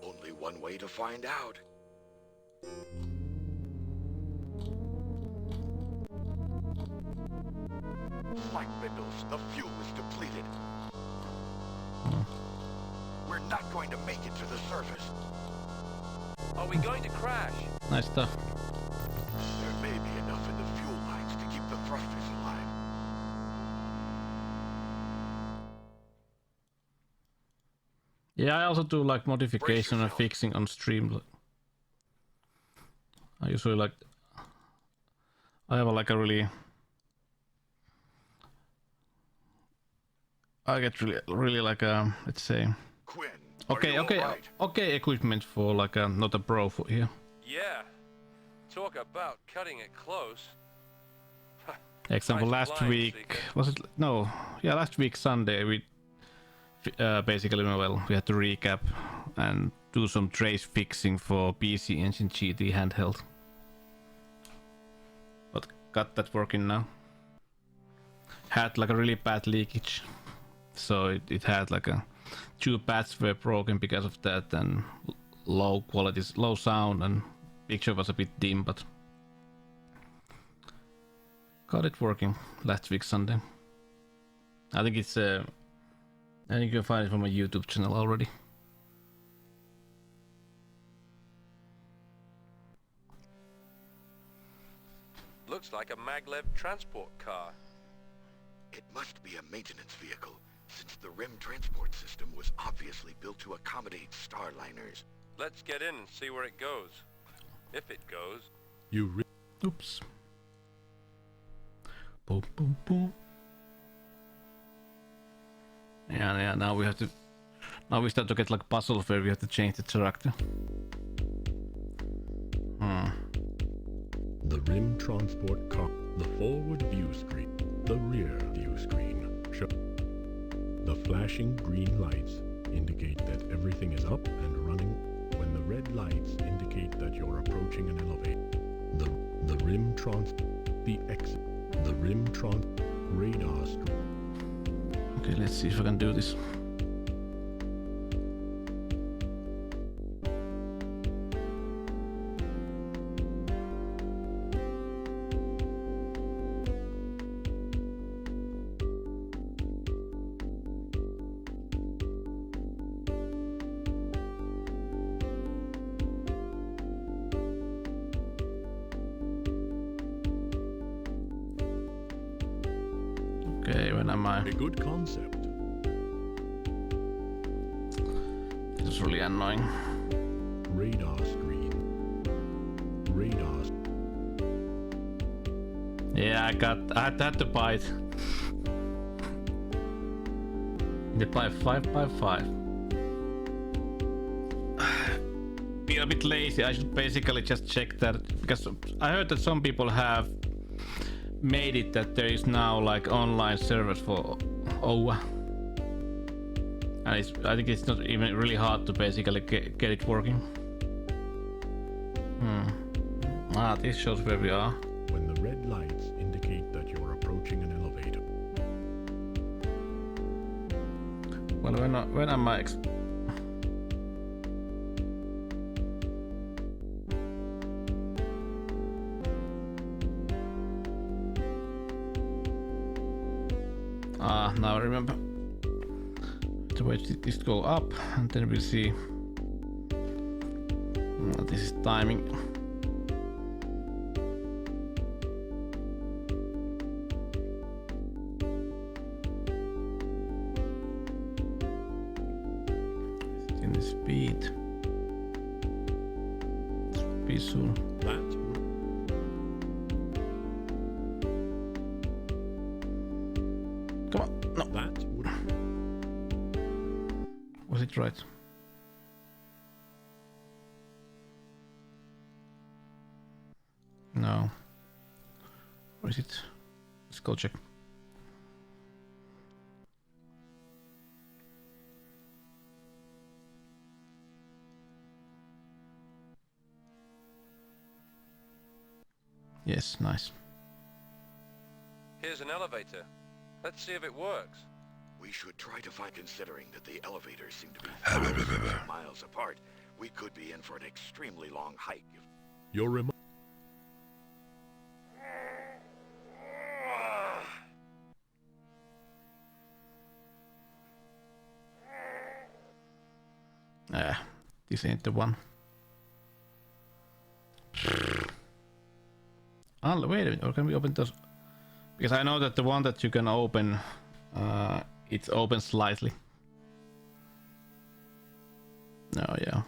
Only one way to find out. Flight windows, the fuel is depleted. We're not going to make it to the surface. Are we going to crash? Nice stuff. There may be enough in the fuel lines to keep the thrusters alive. Yeah, I also do like modification and fixing on stream. I usually like... I have like a really... I get really like a, let's say... Quinn, okay equipment for like a, not a pro for here. Yeah. Talk about cutting it close. Example, Nice last blind, week... Seeker. Was it? No. Yeah, last week Sunday we... basically, well, we had to recap and do some trace fixing for PC Engine GT handheld. But got that working now. Had like a really bad leakage, so it had like a 2 pads were broken because of that, and low quality, low sound, and picture was a bit dim, but got it working last week Sunday. I think it's I think you can find it from my YouTube channel already. Looks like a maglev transport car. It must be a maintenance vehicle, since the RIM transport system was obviously built to accommodate starliners. Let's get in and see where it goes. If it goes. Oops. Boom, boom, boom. Yeah, now we have to... Now we start to get like puzzles where we have to change the character. The RIM transport car. The forward view screen. The rear view screen. The flashing green lights indicate that everything is up and running, when the red lights indicate that you're approaching an elevator. The RIM the exit. The RIM radar screen. Okay, let's see if I can do this. Okay, when am I? A good concept. This is really annoying. Radar screen. Radar. Yeah, I had to buy it. They buy 5x5. Being a bit lazy, I should basically just check that, because I heard that some people have made it that there is now like online servers for OWA, and I think it's not even really hard to basically get it working. This shows where we are. When the red lights indicate that you're approaching an elevator. Well, when am I? Now I remember. So wait, this go up, and then we'll see. This is timing. In the speed. Be soon. That's Come on, no. That's Was it right? No. Where is it? Let's go check. Yes, nice. Here's an elevator. Let's see if it works. We should try to find, considering that the elevators seem to be thousands of miles apart, we could be in for an extremely long hike. your rem- This ain't the one. Oh, wait a minute, or can we open those? Because I know that the one that you can open, it's open slightly. Oh yeah.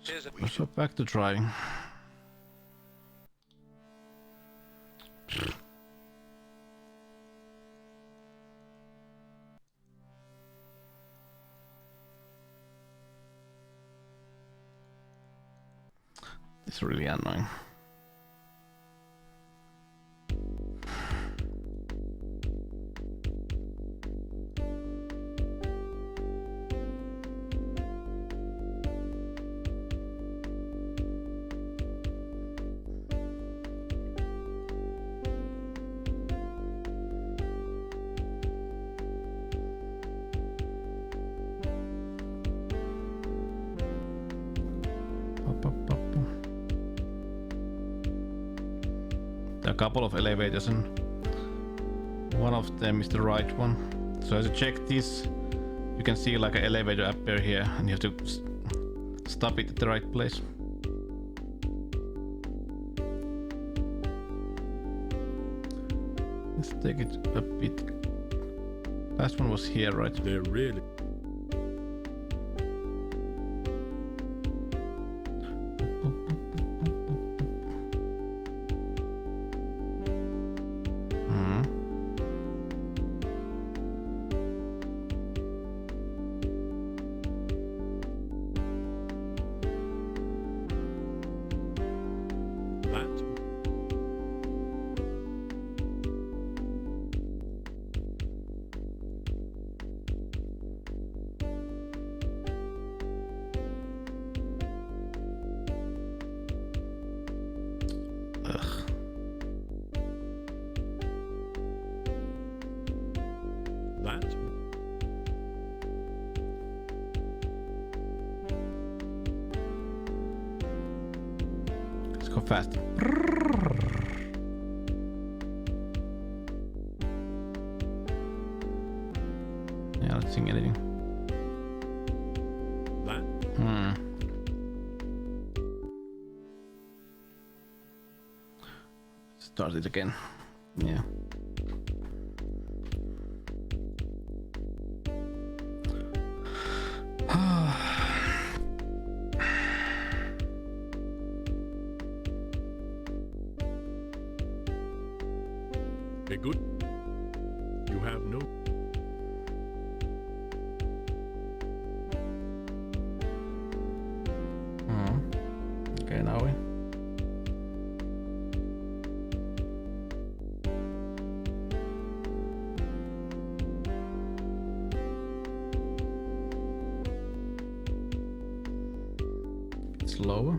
Here's a So back to driving. It's really annoying. There are a couple of elevators and one of them is the right one. So as you check this, you can see like an elevator appear here and you have to stop it at the right place. Let's take it a bit. Last one was here, right? They're really... That's... Ugh. That's... Let's go fast. Yeah, not seeing anything. That... Start it again. Yeah. A good... You have no... Okay, now we. It's lower.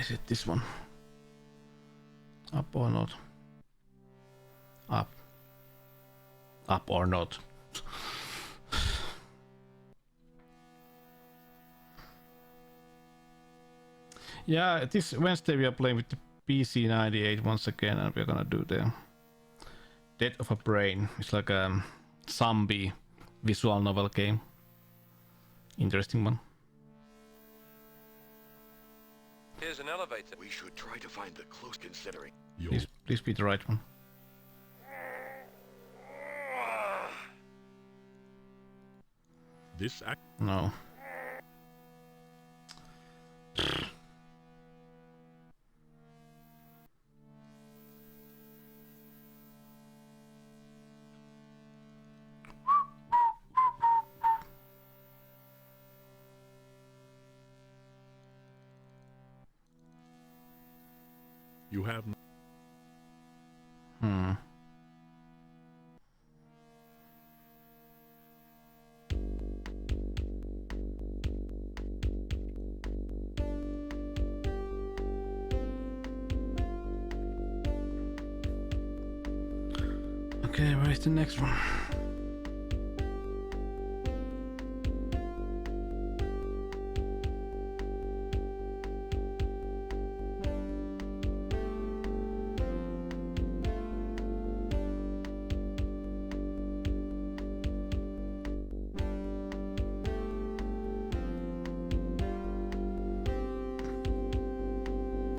Is it this one? Up or not? Up. Up or not? Yeah, this Wednesday we are playing with the PC98 once again, and we're gonna do the Death of a Brain. It's like a zombie visual novel game. Interesting one. Here's an elevator. We should try to find the close considering. Please be the right one. This act. No. You have. Okay, where is the next one?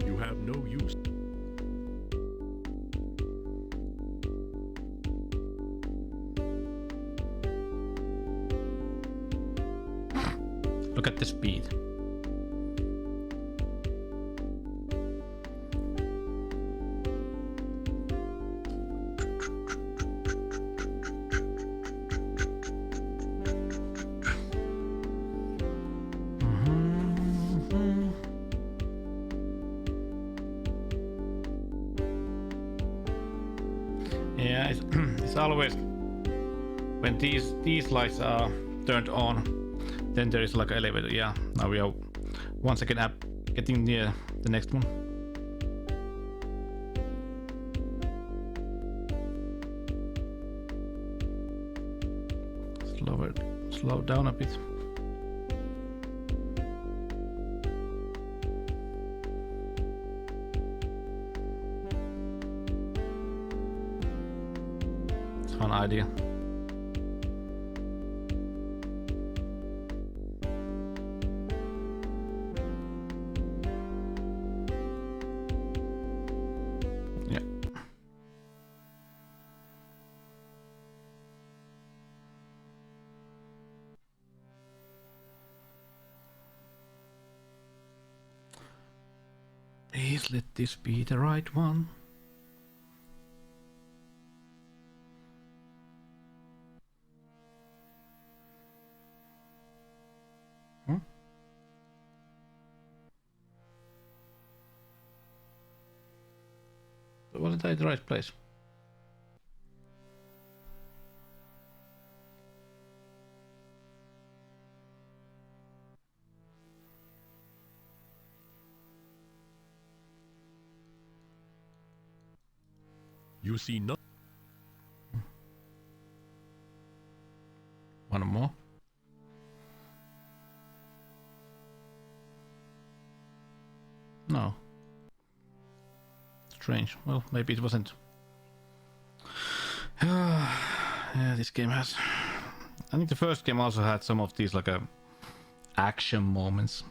You have no use. Look at the speed. Yeah, it's always when these lights are turned on, then there is like an elevator. Yeah, now we are once again getting near the next one. Slow down a bit. It's a fun idea. Yeah. Please let this be the right one. Was I in the right place? You see nothing. One more. No. Strange. Well, maybe it wasn't. Yeah, this game has. I think the first game also had some of these like action moments.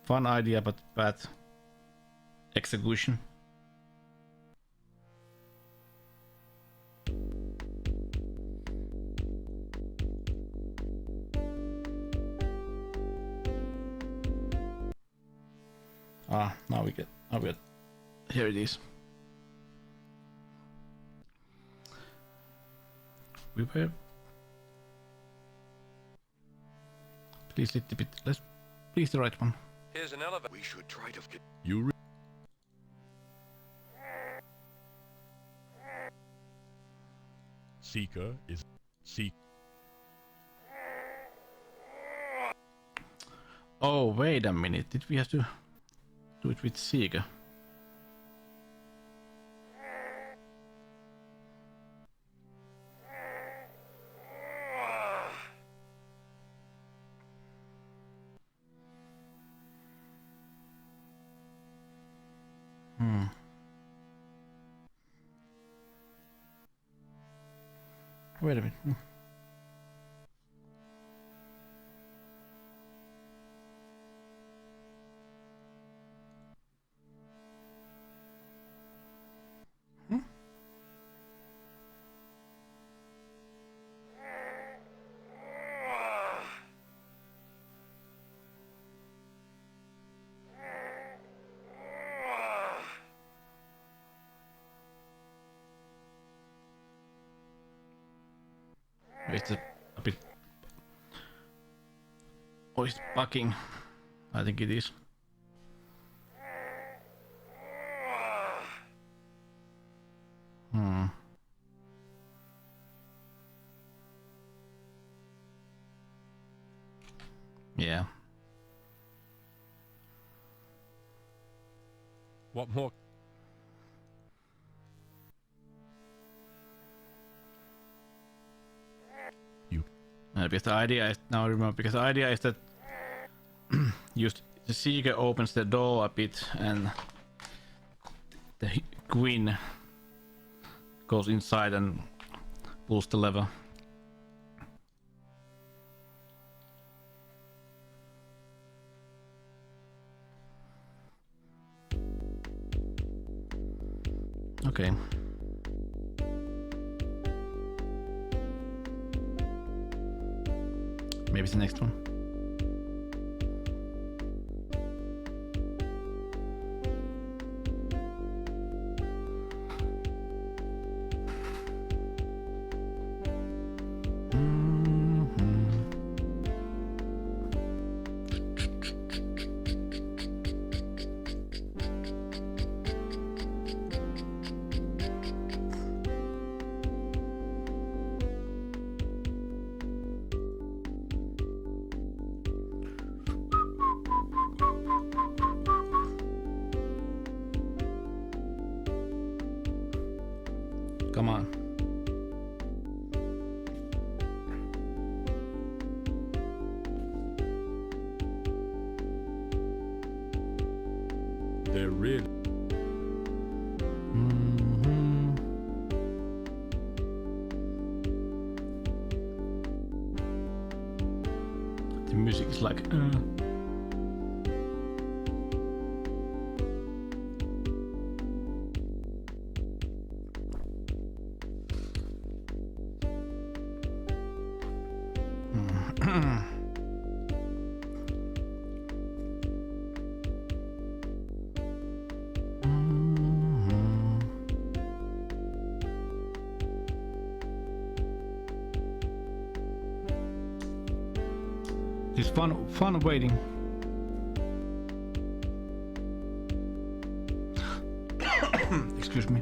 Fun idea, but bad execution. Now we get. Here it is. We were. Please let the bit. Please the right one. Here's an elevator. We should try to get. You. Seeker is seek. Oh, wait a minute. Did we have to do it with Sega? Wait a minute. It's a bit... Oh, it's bugging. I think it is. Yeah. What more? Because the idea is now I remember because the idea is that the seeker opens the door a bit and the queen goes inside and pulls the lever. Okay. Maybe it's the next one. Come on. They're really... The music is like... It's fun waiting. Excuse me.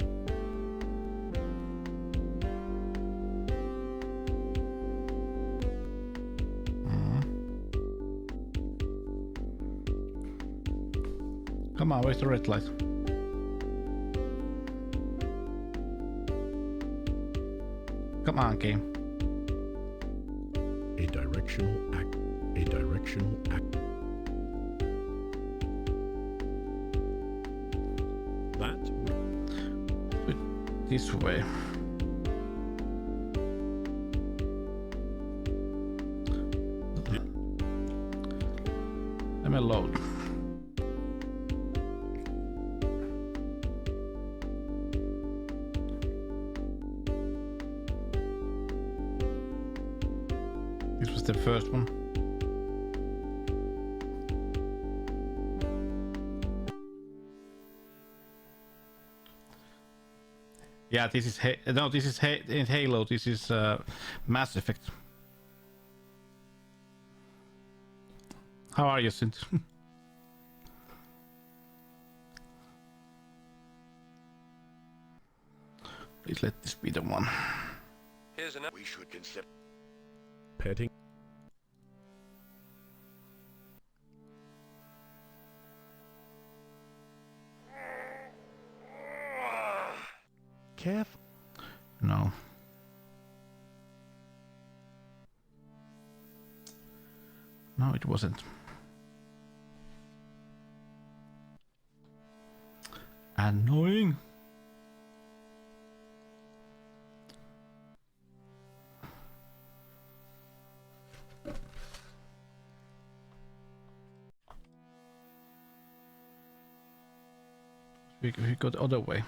Come on, where's the red light? Come on, game. A directional act. A directional act. That this way. Let me load. This was the first one. Yeah, this is this is in Halo. This is Mass Effect. How are you, Sint? Please let this be the one. Here's an... We should consider... petting. No, it wasn't. Annoying. We go the other way.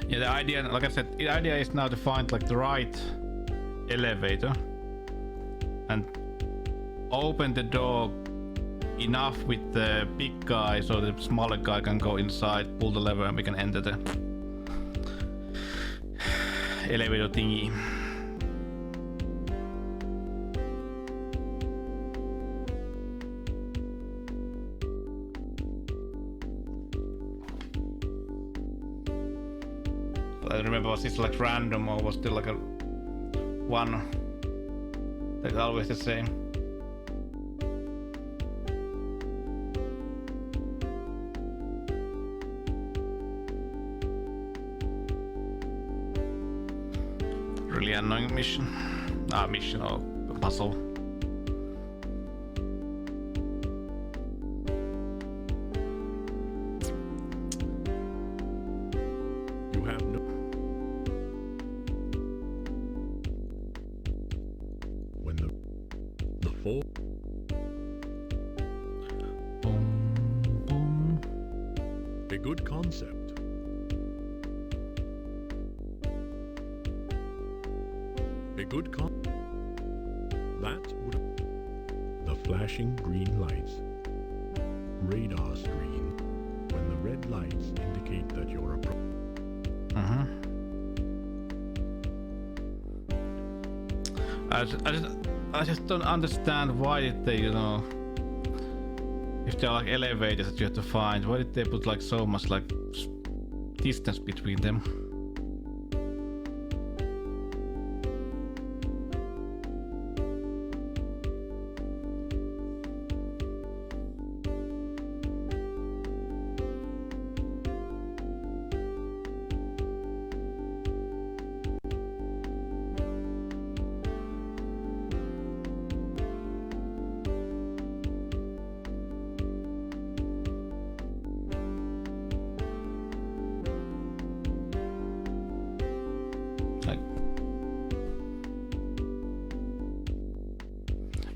Yeah, the idea, like I said, the idea is now to find like the right elevator and open the door enough with the big guy so the smaller guy can go inside, pull the lever, and we can enter the elevator thingy. I don't remember, was this like random or was there like a one that's always the same? Really annoying mission. Mission or puzzle. You have no... When the four... Boom, boom. A good concept. A good that would... The flashing green lights. Radar screen. When the red lights indicate that you're approaching. I just don't understand why did they, you know, if they're like elevators that you have to find, why did they put like so much like distance between them?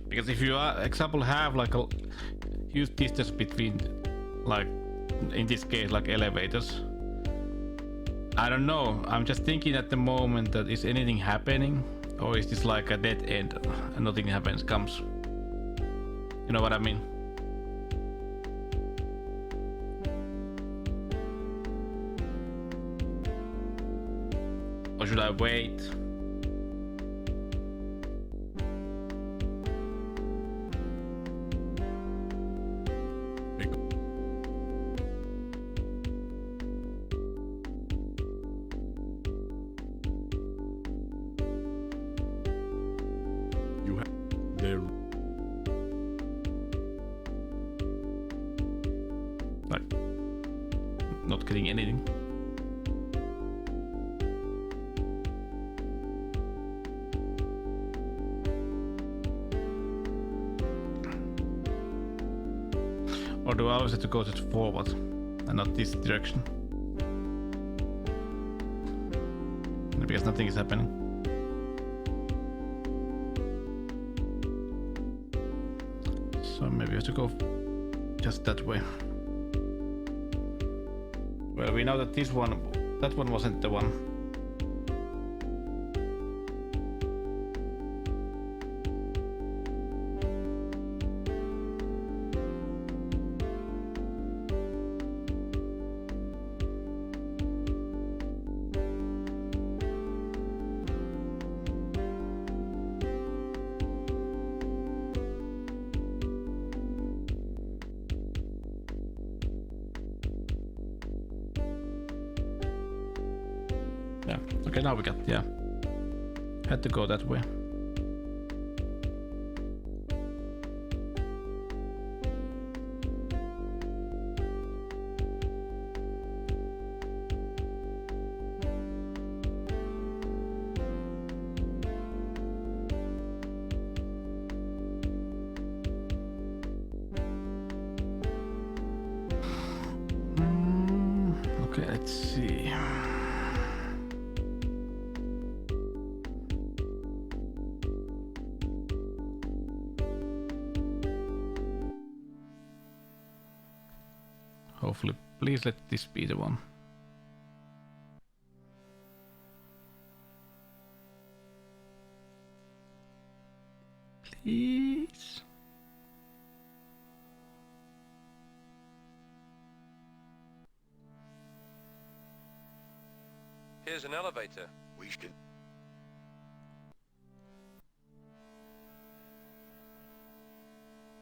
Because if you, example, have like a huge distance between, like in this case, like elevators, I don't know. I'm just thinking at the moment that is anything happening, or is this like a dead end and nothing happens, comes? You know what I mean? Or should I wait? Not getting anything. Or do I always have to go to forward and not this direction? Because nothing is happening. So maybe I have to go just that way. Well, we know that that one wasn't the one. Yeah, okay, now we got, yeah. Had to go that way. see. Hopefully, please let this be the one. Please. Here's an elevator. We should...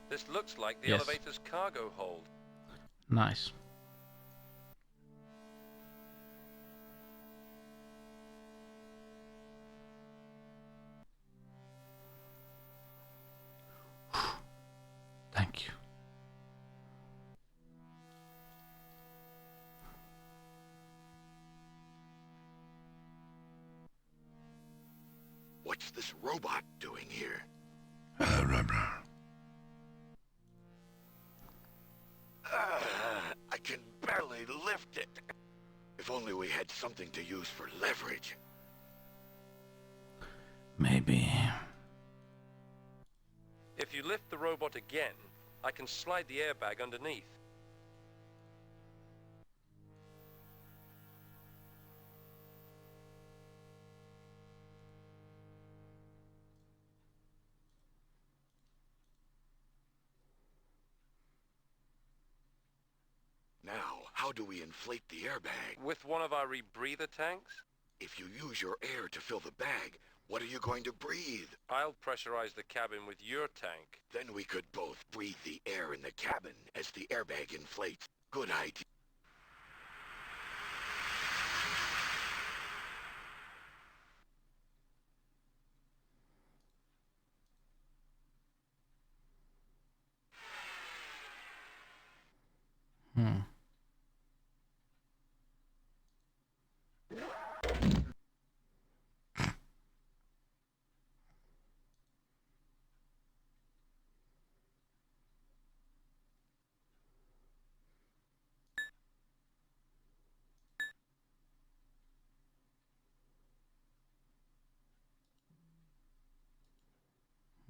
This looks like the Yes. elevator's cargo hold. Nice. Thank you. What's this robot doing here? I can barely lift it. If only we had something to use for leverage. Maybe. If you lift the robot again, I can slide the airbag underneath. Now, how do we inflate the airbag? With one of our rebreather tanks? If you use your air to fill the bag, what are you going to breathe? I'll pressurize the cabin with your tank. Then we could both breathe the air in the cabin as the airbag inflates. Good idea.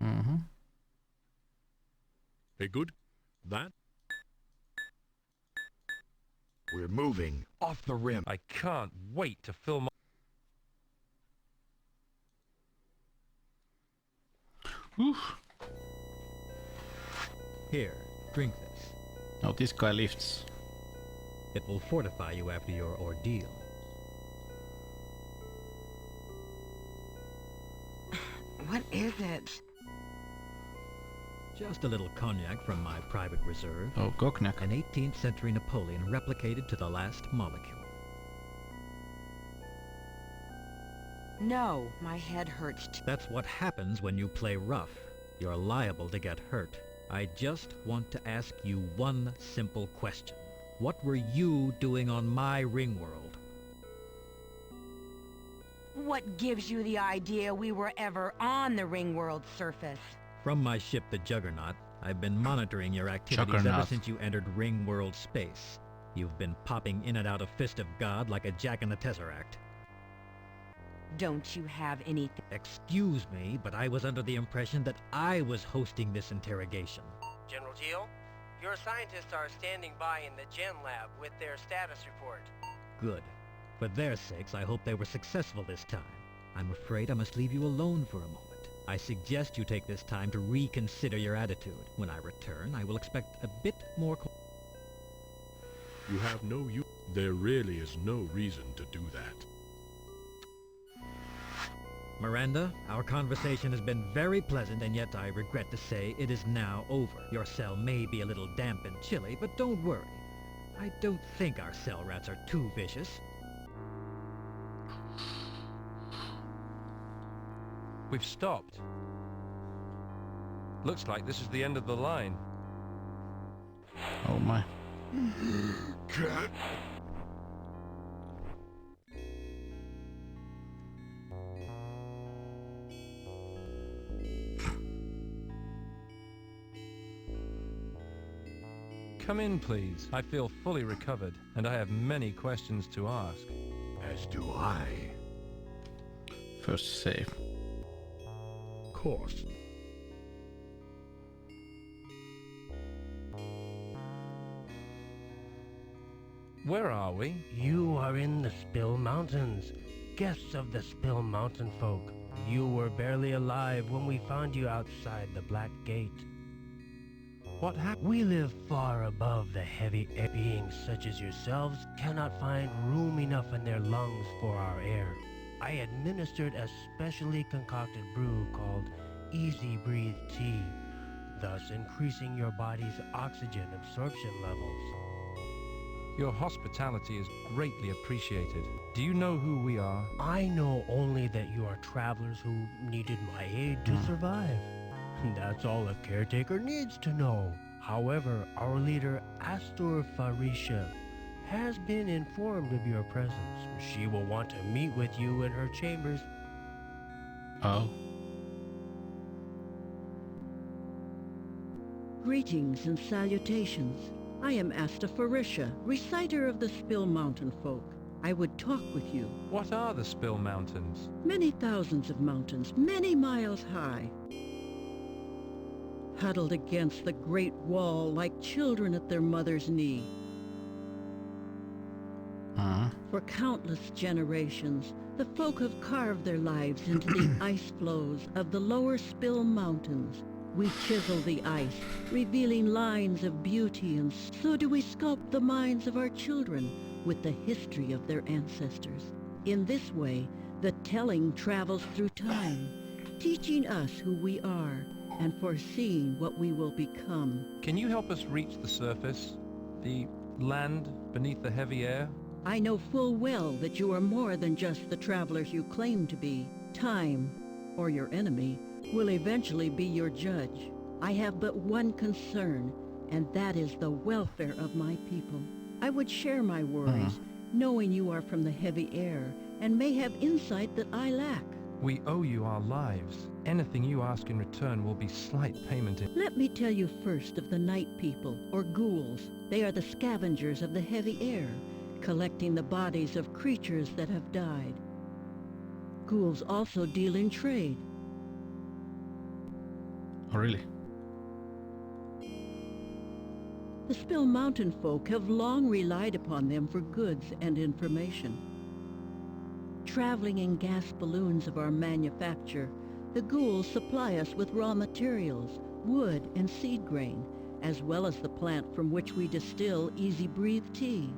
Mm-hmm. A good... That? We're moving off the rim. I can't wait to fill my... Whew. Here, drink this. Oh, this guy lifts. It will fortify you after your ordeal. What is it? Just a little cognac from my private reserve. Oh, Goknak. An 18th century Napoleon replicated to the last molecule. No, my head hurts That's what happens when you play rough. You're liable to get hurt. I just want to ask you one simple question. What were you doing on my Ringworld? What gives you the idea we were ever on the Ringworld surface? From my ship, the Juggernaut, I've been monitoring your activities ever Juggernaut. since you entered Ringworld space. You've been popping in and out of Fist of God like a jack in the Tesseract. Don't you have anything? Excuse me, but I was under the impression that I was hosting this interrogation. General Teal, your scientists are standing by in the Gen Lab with their status report. Good. For their sakes, I hope they were successful this time. I'm afraid I must leave you alone for a moment. I suggest you take this time to reconsider your attitude. When I return, I will expect a bit more... You have no use. There really is no reason to do that. Miranda, our conversation has been very pleasant, and yet I regret to say it is now over. Your cell may be a little damp and chilly, but don't worry. I don't think our cell rats are too vicious. We've stopped. Looks like this is the end of the line. Oh my. Cat. Come in, please. I feel fully recovered, and I have many questions to ask. As do I. First save. Of course. Where are we? You are in the Spill Mountains, guests of the Spill Mountain folk. You were barely alive when we found you outside the Black Gate. What happened? We live far above the heavy air. Beings such as yourselves cannot find room enough in their lungs for our air. I administered a specially concocted brew called Easy Breathe Tea, thus increasing your body's oxygen absorption levels. Your hospitality is greatly appreciated. Do you know who we are? I know only that you are travelers who needed my aid to survive. That's all a caretaker needs to know. However, our leader, Astur Farisha, has been informed of your presence. She will want to meet with you in her chambers. Oh. Greetings and salutations. I am Asta Farisha, reciter of the Spill Mountain folk. I would talk with you. What are the Spill Mountains? Many thousands of mountains, many miles high. Huddled against the great wall like children at their mother's knee. For countless generations, the folk have carved their lives into the ice flows of the lower Spill Mountains. We chisel the ice, revealing lines of beauty, and so do we sculpt the minds of our children with the history of their ancestors. In this way, the telling travels through time, teaching us who we are and foreseeing what we will become. Can you help us reach the surface? The land beneath the heavy air? I know full well that you are more than just the travelers you claim to be. Time, or your enemy, will eventually be your judge. I have but one concern, and that is the welfare of my people. I would share my worries, knowing you are from the heavy air, and may have insight that I lack. We owe you our lives. Anything you ask in return will be slight payment in... Let me tell you first of the night people, or ghouls. They are the scavengers of the heavy air, collecting the bodies of creatures that have died. Ghouls also deal in trade. Oh, really? The Spill Mountain folk have long relied upon them for goods and information. Traveling in gas balloons of our manufacture, the ghouls supply us with raw materials, wood and seed grain, as well as the plant from which we distill Easy Breathe tea.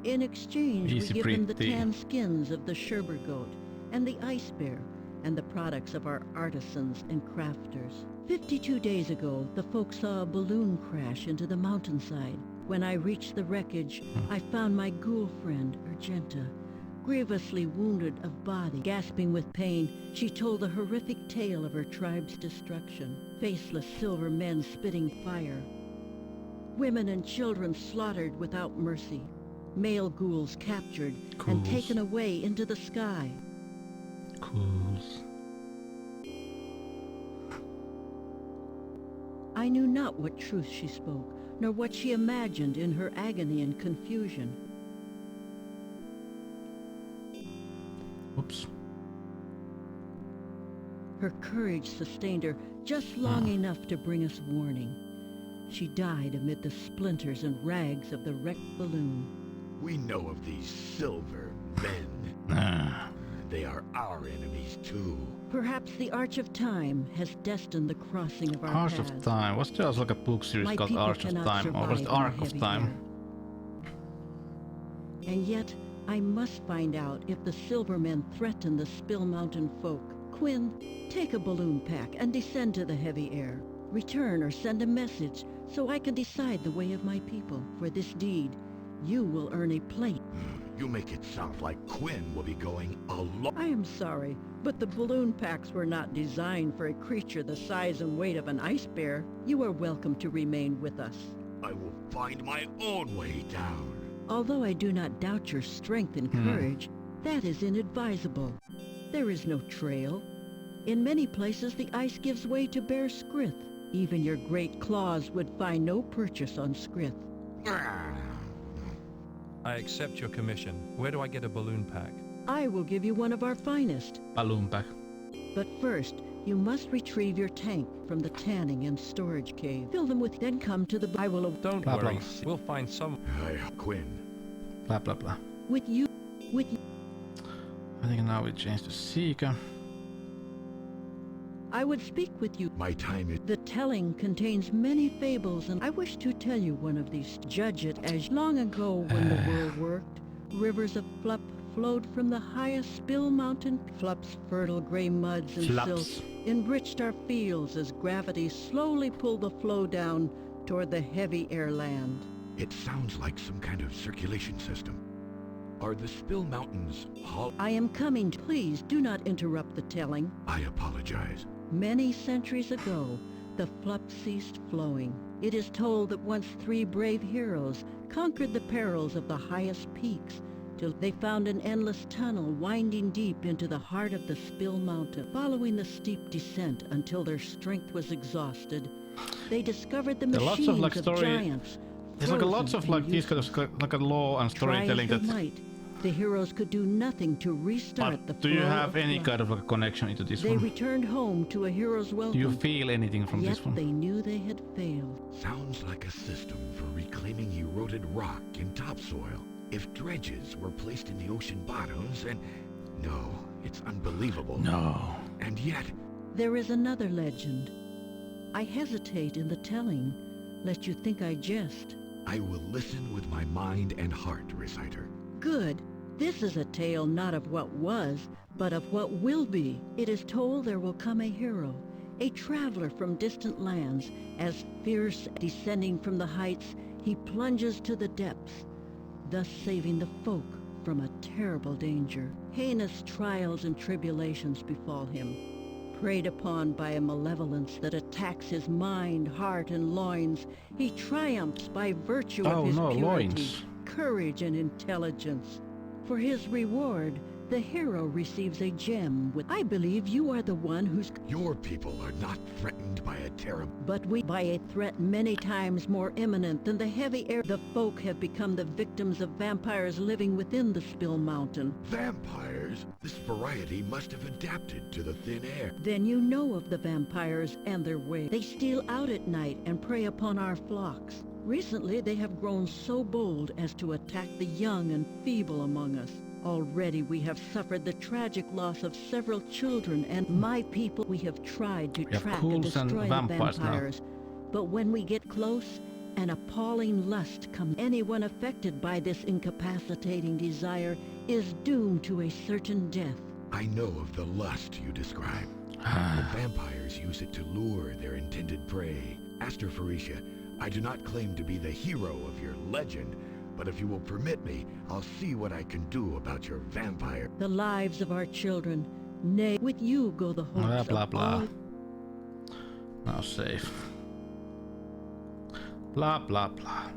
In exchange, we give them the tan skins of the Sherber goat and the ice bear, and the products of our artisans and crafters. 52 days ago, the folk saw a balloon crash into the mountainside. When I reached the wreckage, I found my ghoul friend, Argenta, grievously wounded of body. Gasping with pain, she told the horrific tale of her tribe's destruction. Faceless silver men spitting fire. Women and children slaughtered without mercy. Male ghouls captured and taken away into the sky. Ghouls. I knew not what truth she spoke, nor what she imagined in her agony and confusion. Oops. Her courage sustained her just long enough to bring us warning. She died amid the splinters and rags of the wrecked balloon. We know of these silver men. They are our enemies too. Perhaps the Arch of Time has destined the crossing of our Arch paths. of Time. Was there also like a book series My called people Arch of cannot Time? Or was it survive in Arc the of heavy Time? air. And yet, I must find out if the Silvermen threaten the Spill Mountain folk. Quinn, take a balloon pack and descend to the heavy air. Return or send a message so I can decide the way of my people. For this deed, you will earn a plate. You make it sound like Quinn will be going alone. I am sorry, but the balloon packs were not designed for a creature the size and weight of an ice bear. You are welcome to remain with us. I will find my own way down. Although I do not doubt your strength and courage, that is inadvisable. There is no trail. In many places the ice gives way to bare skrith. Even your great claws would find no purchase on skrith. I accept your commission. Where do I get a balloon pack? I will give you one of our finest. Balloon pack. But first, you must retrieve your tank from the tanning and storage cave. Fill them with, then come to the... I will... Don't Blah, worry. blah. We'll find some... Quinn. Blah blah blah. With you... I think now we change to Seeker. I would speak with you. My time is... The telling contains many fables, and I wish to tell you one of these. Judge it as long ago when the world worked. Rivers of flup flowed from the highest Spill Mountain. Flup's fertile gray muds and silts enriched our fields as gravity slowly pulled the flow down toward the heavy air land. It sounds like some kind of circulation system. Are the Spill Mountains hollow? I am coming. Please do not interrupt the telling. I apologize. Many centuries ago, the Flup ceased flowing. It is told that once 3 brave heroes conquered the perils of the highest peaks till they found an endless tunnel winding deep into the heart of the Spill Mountain. Following the steep descent until their strength was exhausted, they discovered the machines of giants. There's like a lots of like these kind of like a law and storytelling that. The heroes could do nothing to restart the flow. Do you have any kind of a connection into this one? They returned home to a hero's welcome. Do you feel anything from this one? Yet they knew they had failed. Sounds like a system for reclaiming eroded rock and topsoil. If dredges were placed in the ocean bottoms and... No, it's unbelievable. No. And yet... There is another legend. I hesitate in the telling, lest you think I jest. I will listen with my mind and heart, reciter. Good. This is a tale not of what was, but of what will be. It is told there will come a hero, a traveler from distant lands. As fierce descending from the heights, he plunges to the depths, thus saving the folk from a terrible danger. Heinous trials and tribulations befall him. Preyed upon by a malevolence that attacks his mind, heart, and loins, he triumphs by virtue of his purity, loins. Courage, and intelligence. For his reward, the hero receives a gem with... I believe you are the one who's... Your people are not threatened by a terrible... But we by a threat many times more imminent than the heavy air. The folk have become the victims of vampires living within the Spill Mountain. Vampires? This variety must have adapted to the thin air. Then you know of the vampires and their way. They steal out at night and prey upon our flocks. Recently, they have grown so bold as to attack the young and feeble among us. Already we have suffered the tragic loss of several children, and my people, we have tried to track and destroy the vampires. But when we get close, an appalling lust comes. Anyone affected by this incapacitating desire is doomed to a certain death. I know of the lust you describe. The vampires use it to lure their intended prey. Aster Pharisha, I do not claim to be the hero of your legend, but if you will permit me, I'll see what I can do about your vampire. The lives of our children, nay, with you go the hopes blah blah of blah. all. Now safe. Blah blah blah.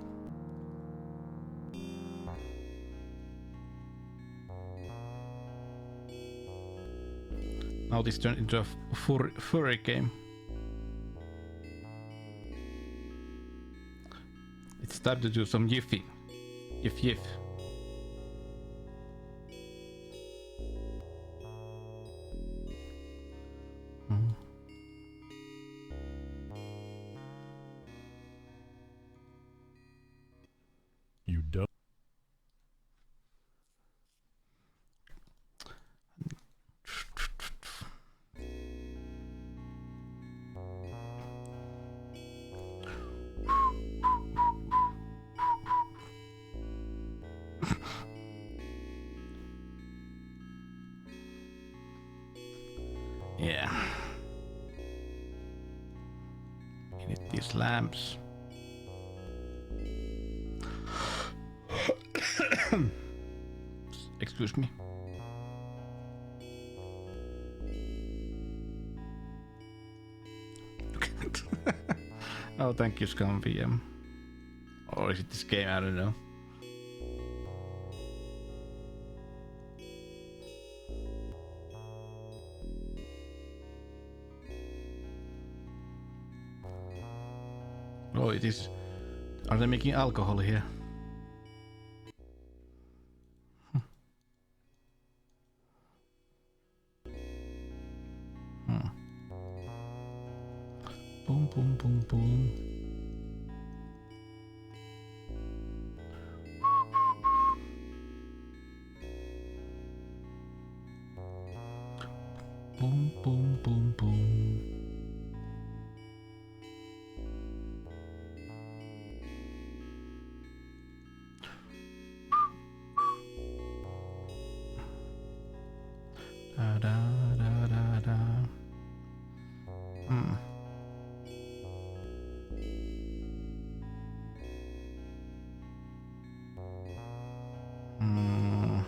Now this turned into a furry game. It's time to do some yiffing. Yiff yiff. You don't. Yeah. We need these lamps. Excuse me. Oh, thank you, Scum VM. Or is it this game? I don't know. Oh, it is Are they making alcohol here? Boom, boom, boom, boom. Boom, boom, boom, boom. Da da da da da. Hmm. Hmm.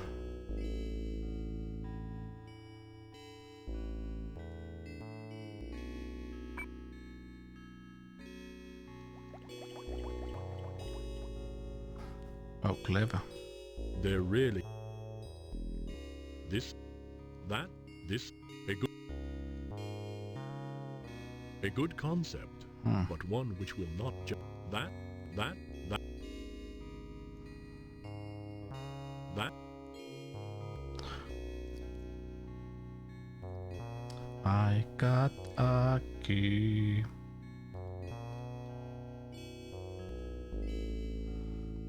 Oh, clever. They're really... This, that, this, a good concept, but one which will not just... That. I got a key.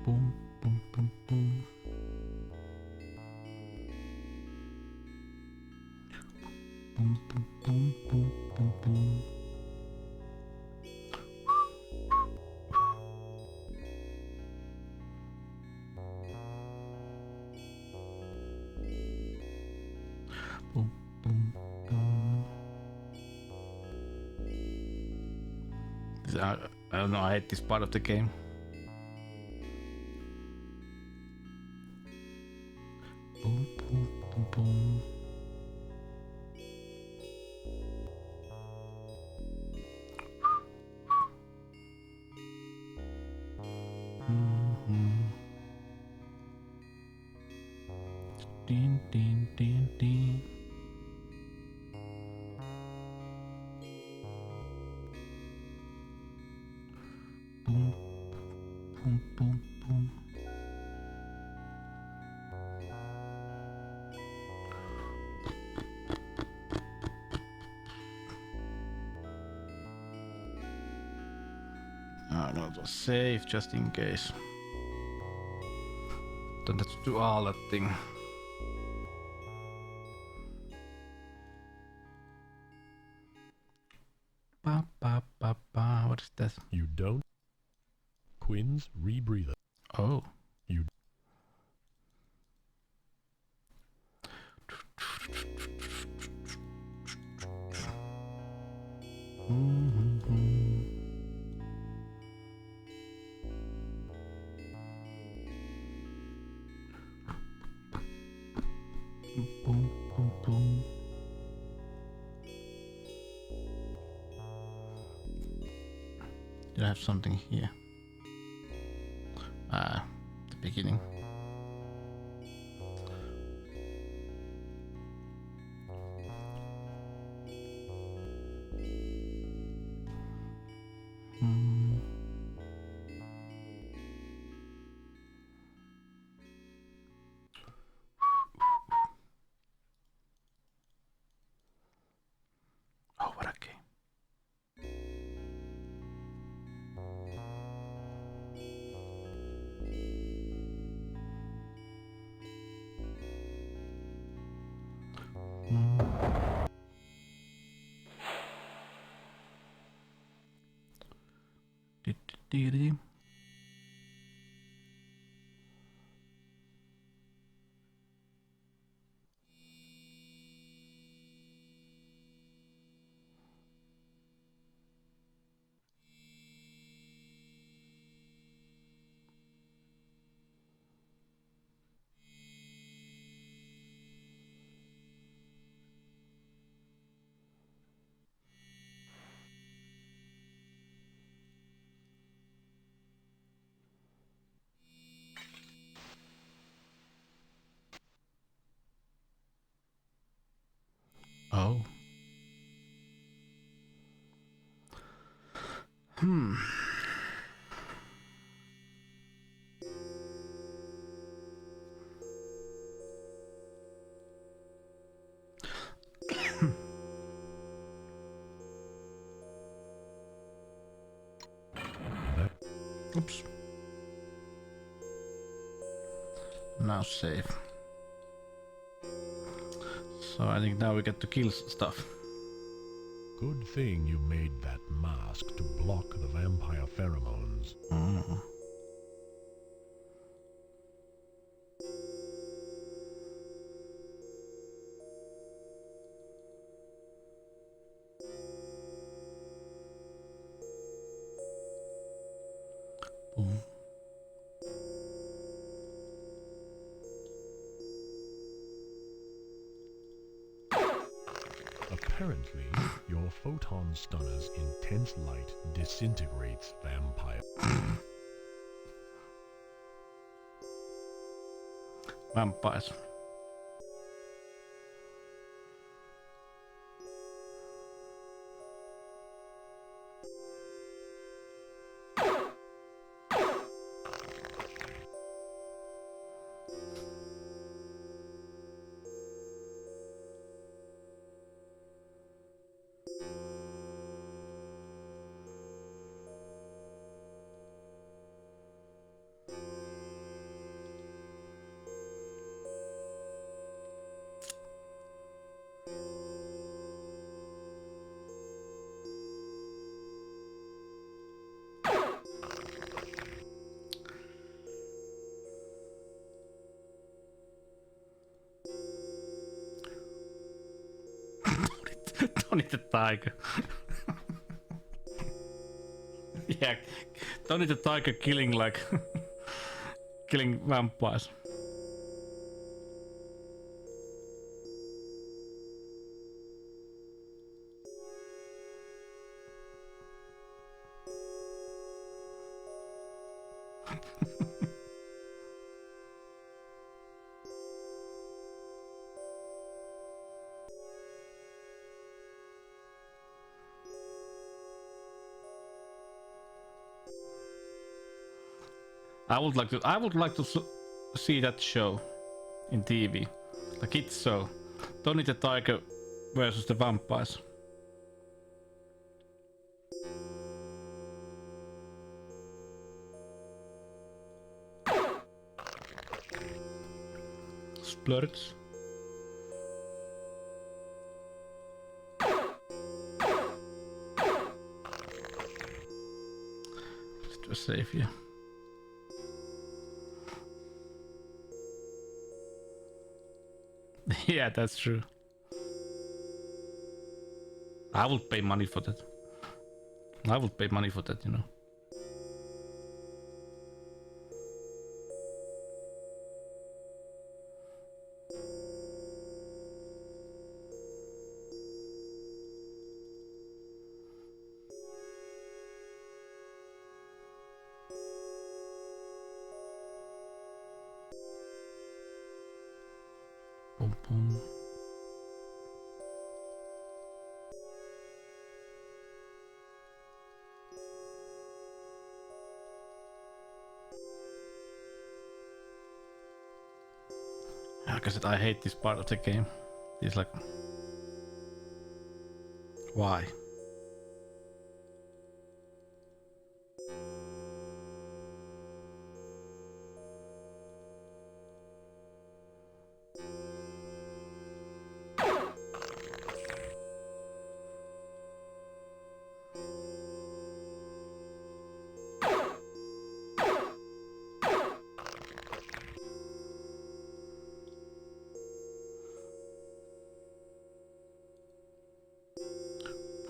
Boom, boom, boom, boom. Boom, boom, boom, boom, boom, boom. Boom, boom, boom. I don't know, I hate this part of the game. Boom, boom, boom, boom. Din, din, din, din. Boom, boom, boom, boom. Oh no, it was safe just in case. Don't have to do all that thing. Ba, ba, ba, ba. What is that? You don't? Quinn's rebreather. Oh. You... Boom, boom, boom. Did I have something here? Ah, the beginning. Oh, what a game. Dee-dee-dee-dee. Oh. Oops. Now save. So I think now we get to kill stuff. Good thing you made that mask to block the vampire pheromones. Mm. Boom. Apparently, your photon stunner's intense light disintegrates vampire. Vampires. Tony the Tiger. Yeah, Tony the Tiger killing like killing vampires. I would like to see that show in TV. Like it's so. Tony the Tiger versus the vampires. Splurge. Let's do a save here. Yeah, that's true. I would pay money for that. I would pay money for that, you know. Boom, boom. Like I said, I hate this part of the game. It's like, why?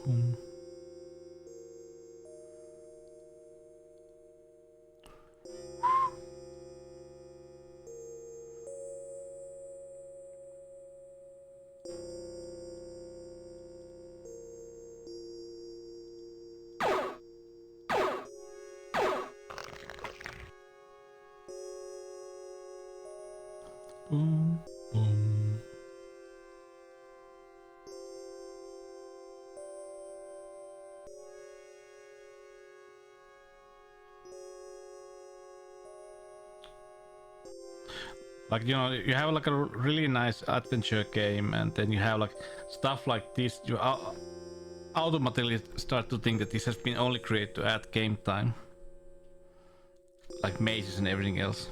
Boom. Boom, boom. Like, you know, you have like a really nice adventure game, and then you have like stuff like this. You automatically start to think that this has been only created to add game time. like mazes and everything else.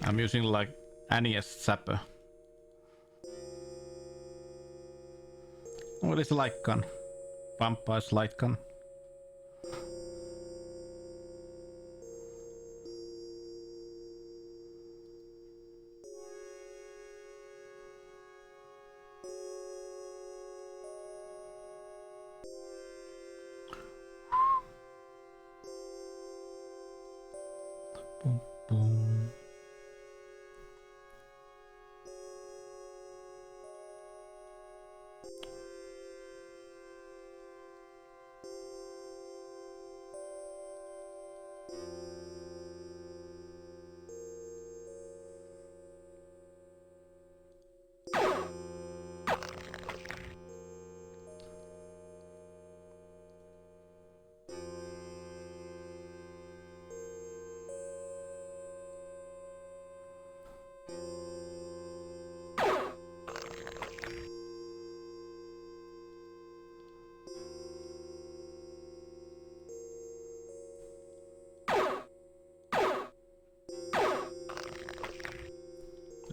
I'm using like Annie as sapper. What is light gun? Vampire's light gun. Boom, boom.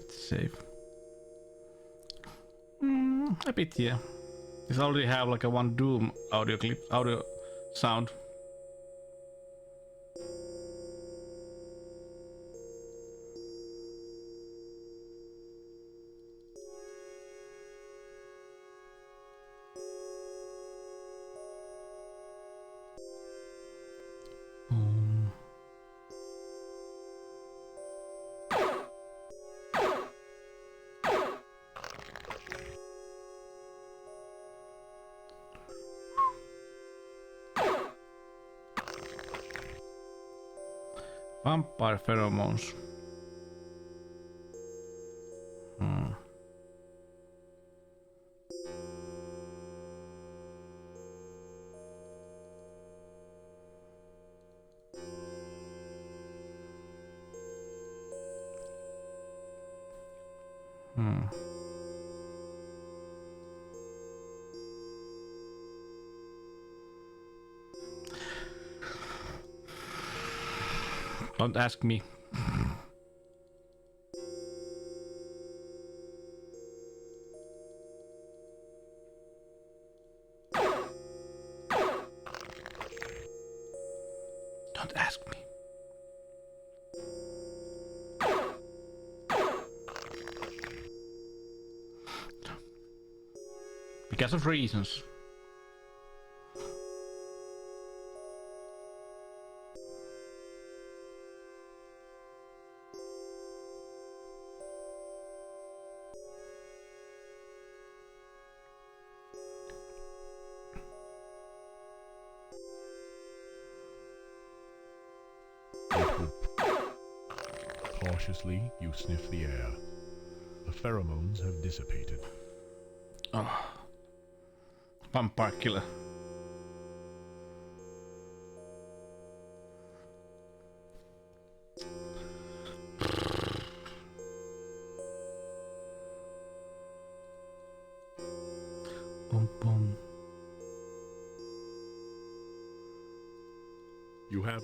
Save. A bit, yeah. This already have like a one Doom audio clip, audio sound. Boom. Vampire pheromones. Don't ask me. Don't ask me. Because of reasons. Cautiously, you sniff the air. The pheromones have dissipated. Oh. Vampire killer. Boom, boom. You have...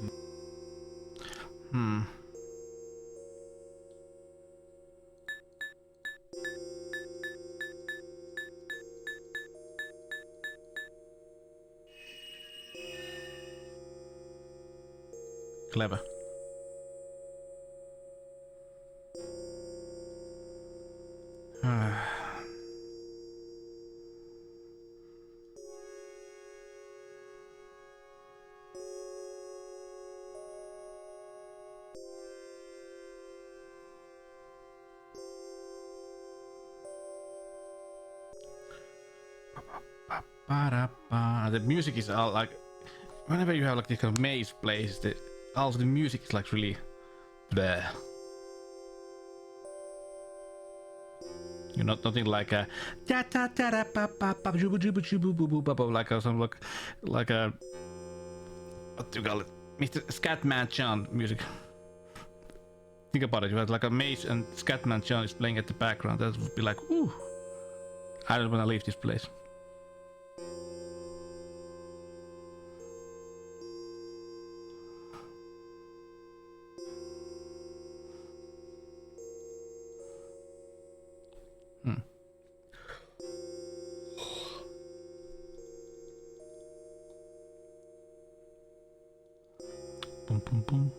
Clever. The music is all like, whenever you have like this kind of maze plays, also the music is like really bleh. You're not nothing like a da da da da pa pa pa jubu jubu jubu boo boo like a some like a what do you call it, Mr. Scatman John music. Think about it. You have like a maze and Scatman John is playing at the background. That would be like, ooh, I don't want to leave this place. Boom, boom, boom.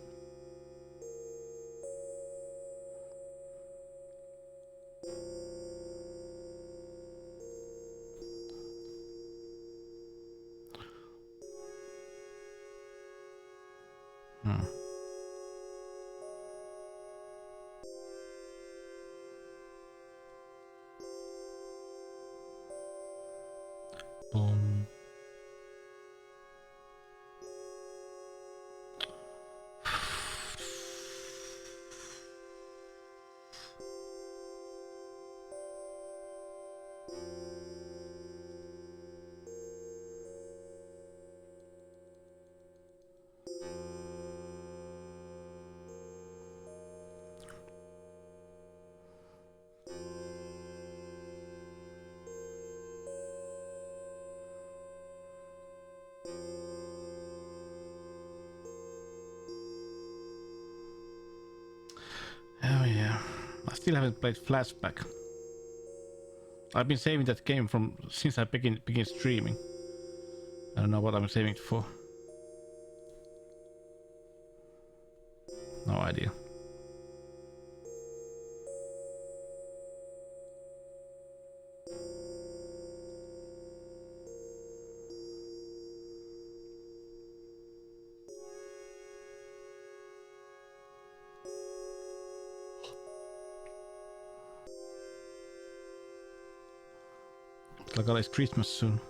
Boom. Oh yeah, I still haven't played Flashback. I've been saving that game from since I began streaming. I don't know what I'm saving it for. No idea. Like it's Christmas soon.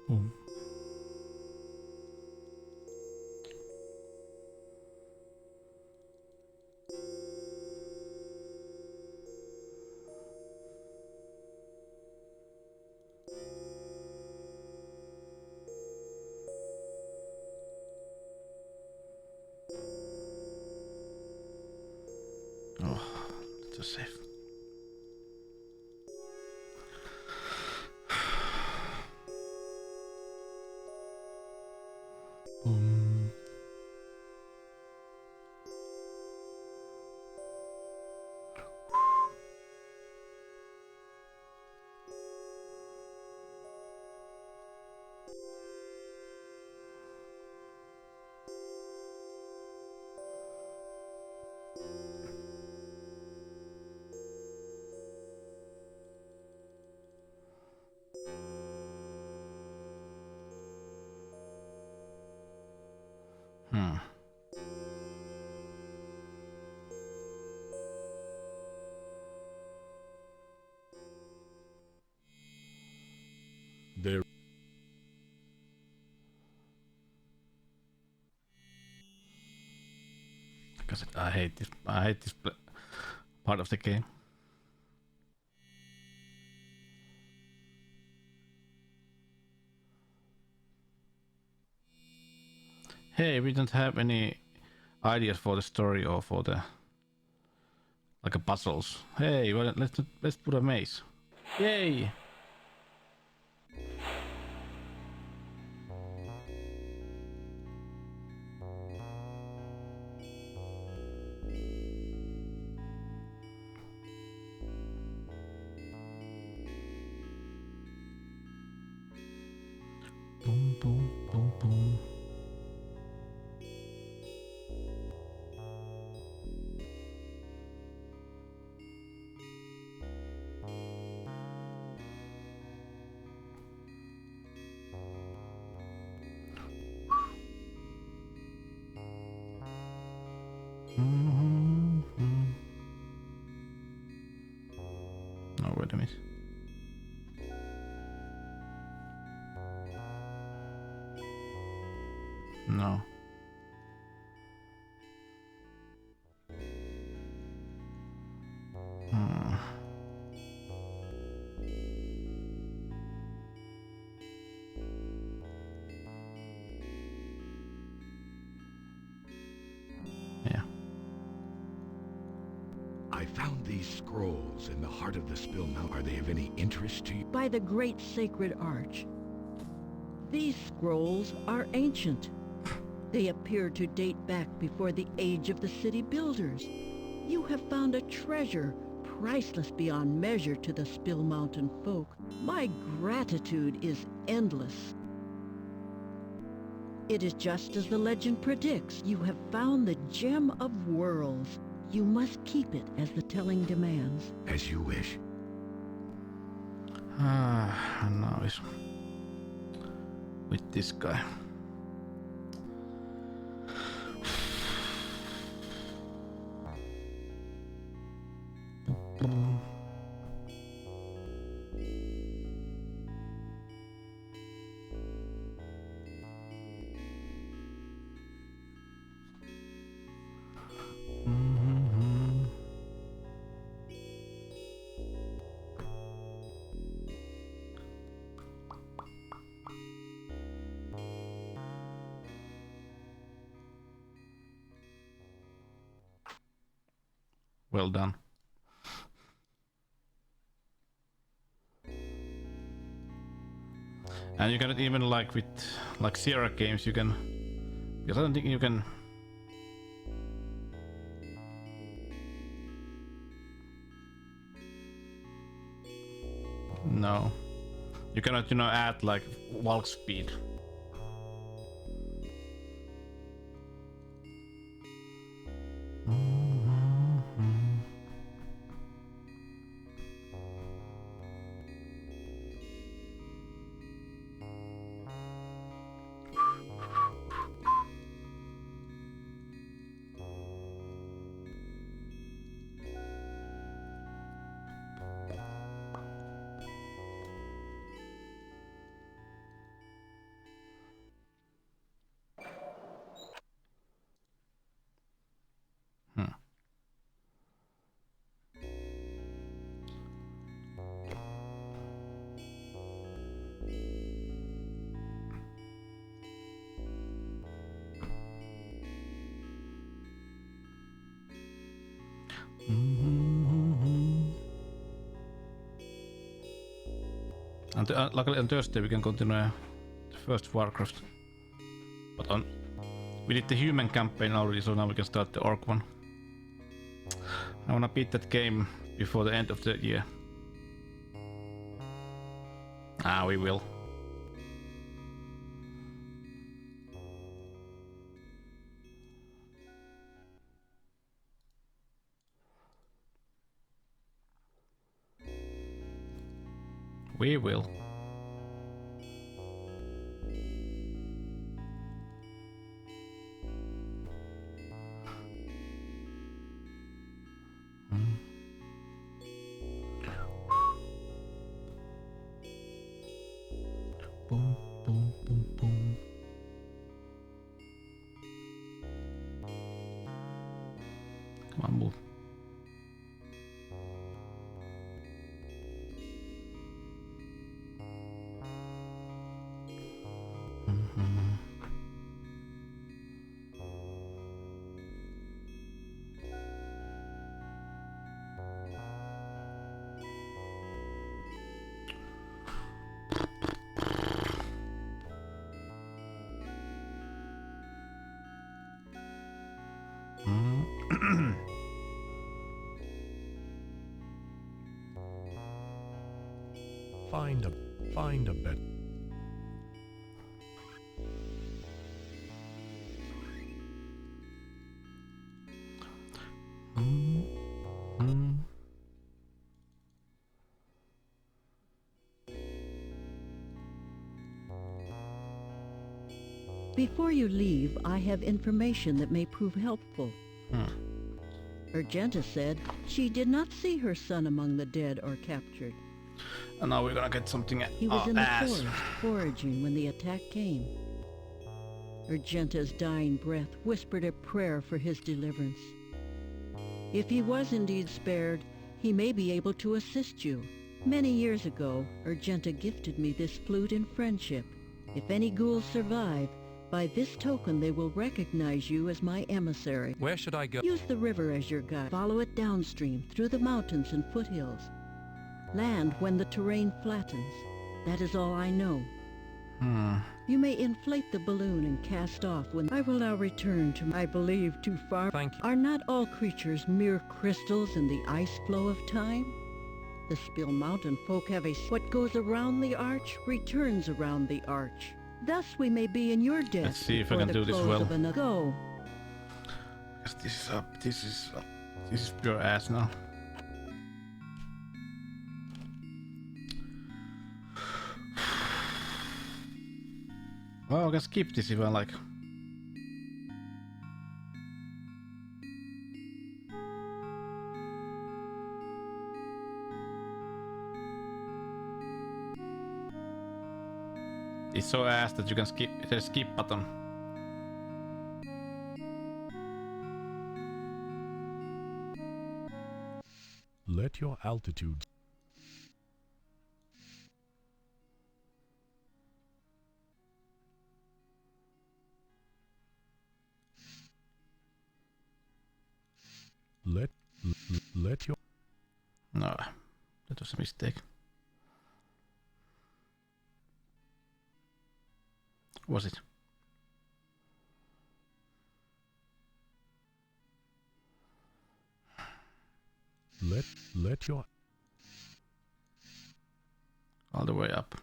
Boom. Oh, it's a safe. Boom. There. Because I hate this. I hate this part of the game. Hey, we don't have any ideas for the story or for the like a puzzles. Hey, well, let's put a maze. Yay! Boom, boom, boom, boom. wait a minute. No. Yeah. I found these scrolls in the heart of the Spill Mountain. Are they of any interest to you? By the great sacred arch. These scrolls are ancient. They appear to date back before the age of the city builders. You have found a treasure priceless beyond measure to the Spill Mountain folk. My gratitude is endless. It is just as the legend predicts. You have found the gem of worlds. You must keep it as the telling demands. As you wish. Now is with this guy. Well done. And you cannot even like with like Sierra games you can, because I don't think you can. No, you cannot, you know, add like walk speed. And luckily on Thursday we can continue the first Warcraft. But we did the human campaign already, so now we can start the orc one. I wanna beat that game before the end of the year. We will. We will. Boom, boom, boom, boom. Come on, move. Find a bed. Before you leave, I have information that may prove helpful. Argenta said she did not see her son among the dead or captured. And now we're gonna get something He was in the forest foraging when the attack came. Argenta's dying breath whispered a prayer for his deliverance. If he was indeed spared, he may be able to assist you. Many years ago, Argenta gifted me this flute in friendship. If any ghouls survive, by this token they will recognize you as my emissary. Where should I go? Use the river as your guide. Follow it downstream, through the mountains and foothills. Land when the terrain flattens. That is all I know. You may inflate the balloon and cast off when I will now return to my believe too far. Thank you. Are not all creatures mere crystals in the ice flow of time? The Spill Mountain folk have a what goes around the arch returns around the arch. Thus we may be in your death. Let's see if I can do this well. Go. Because this is pure ass now. Well, I can skip this if I like. It's so ass that you can skip. There's a skip button. Let your altitude. Let your. No, that was a mistake. Was it? Let your. All the way up.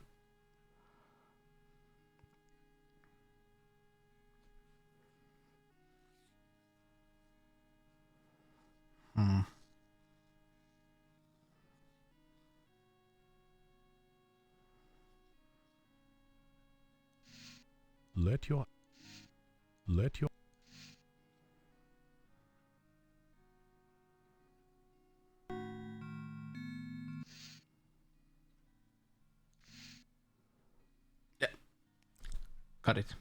Let your. Yeah. Got it.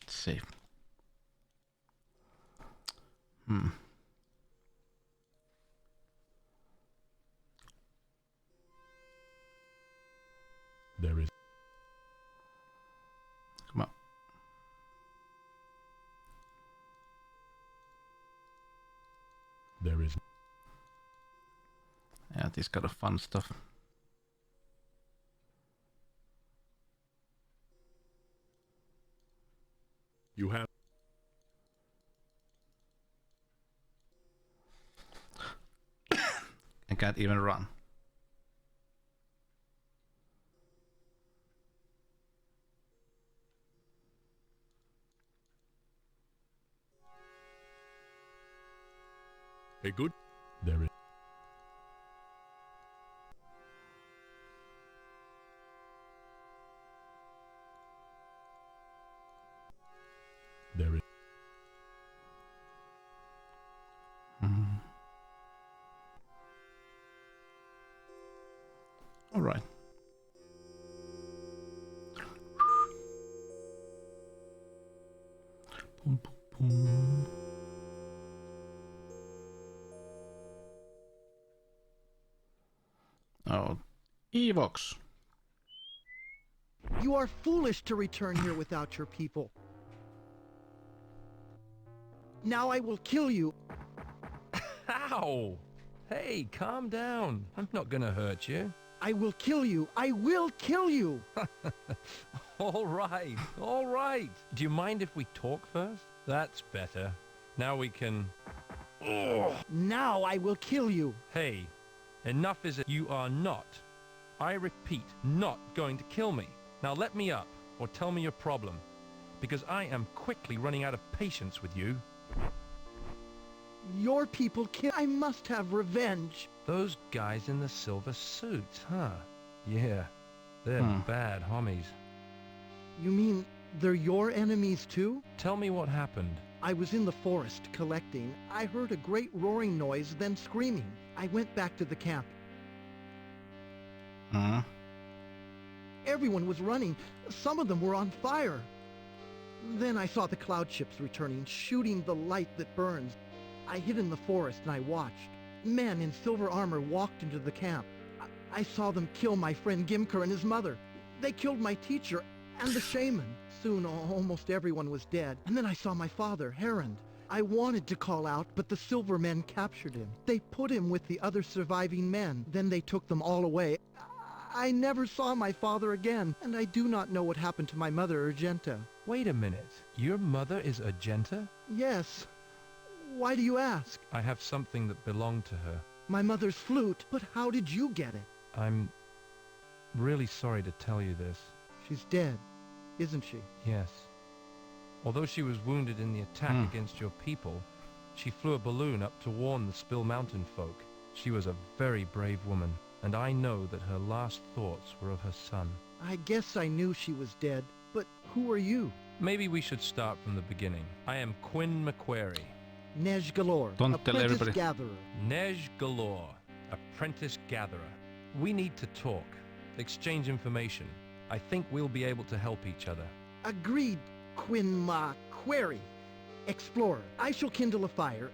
Save. There is. Come on. There is. Yeah, this kind of fun stuff. You have. I can't even run. A good. There is. There is. All right. Boom, boom, boom. Oh, Evox. You are foolish to return here without your people. Now I will kill you. Ow! Hey, calm down. I'm not gonna hurt you. I will kill you. I will kill you. All right, all right. Do you mind if we talk first? That's better. Now we can... Now I will kill you. Hey, enough is it. You are not, I repeat, not going to kill me. Now let me up, or tell me your problem. because I am quickly running out of patience with you. Your people I must have revenge. Those guys in the silver suits, huh? Yeah, they're bad homies. You mean they're your enemies too? Tell me what happened. I was in the forest collecting. I heard a great roaring noise, then screaming. I went back to the camp. Everyone was running. Some of them were on fire. Then I saw the cloud ships returning, shooting the light that burns. I hid in the forest and I watched. Men in silver armor walked into the camp. I saw them kill my friend Gimker and his mother. They killed my teacher and the shaman. Soon almost everyone was dead. And then I saw my father, Herond. I wanted to call out, but the silver men captured him. They put him with the other surviving men. Then they took them all away. I never saw my father again, and I do not know what happened to my mother, Urgenta. Wait a minute. Your mother is Urgenta? Yes. Why do you ask? I have something that belonged to her. My mother's flute, but how did you get it? I'm really sorry to tell you this. She's dead, isn't she? Yes. Although she was wounded in the attack against your people, she flew a balloon up to warn the Spill Mountain folk. She was a very brave woman, and I know that her last thoughts were of her son. I guess I knew she was dead, but who are you? Maybe we should start from the beginning. I am Quinn McQuarrie. Nej Galore, Don't tell apprentice everybody. gatherer. Nej Galore, apprentice gatherer. We need to talk, exchange information. I think we'll be able to help each other. Agreed, Quinn McQuarrie. Explorer, I shall kindle a fire.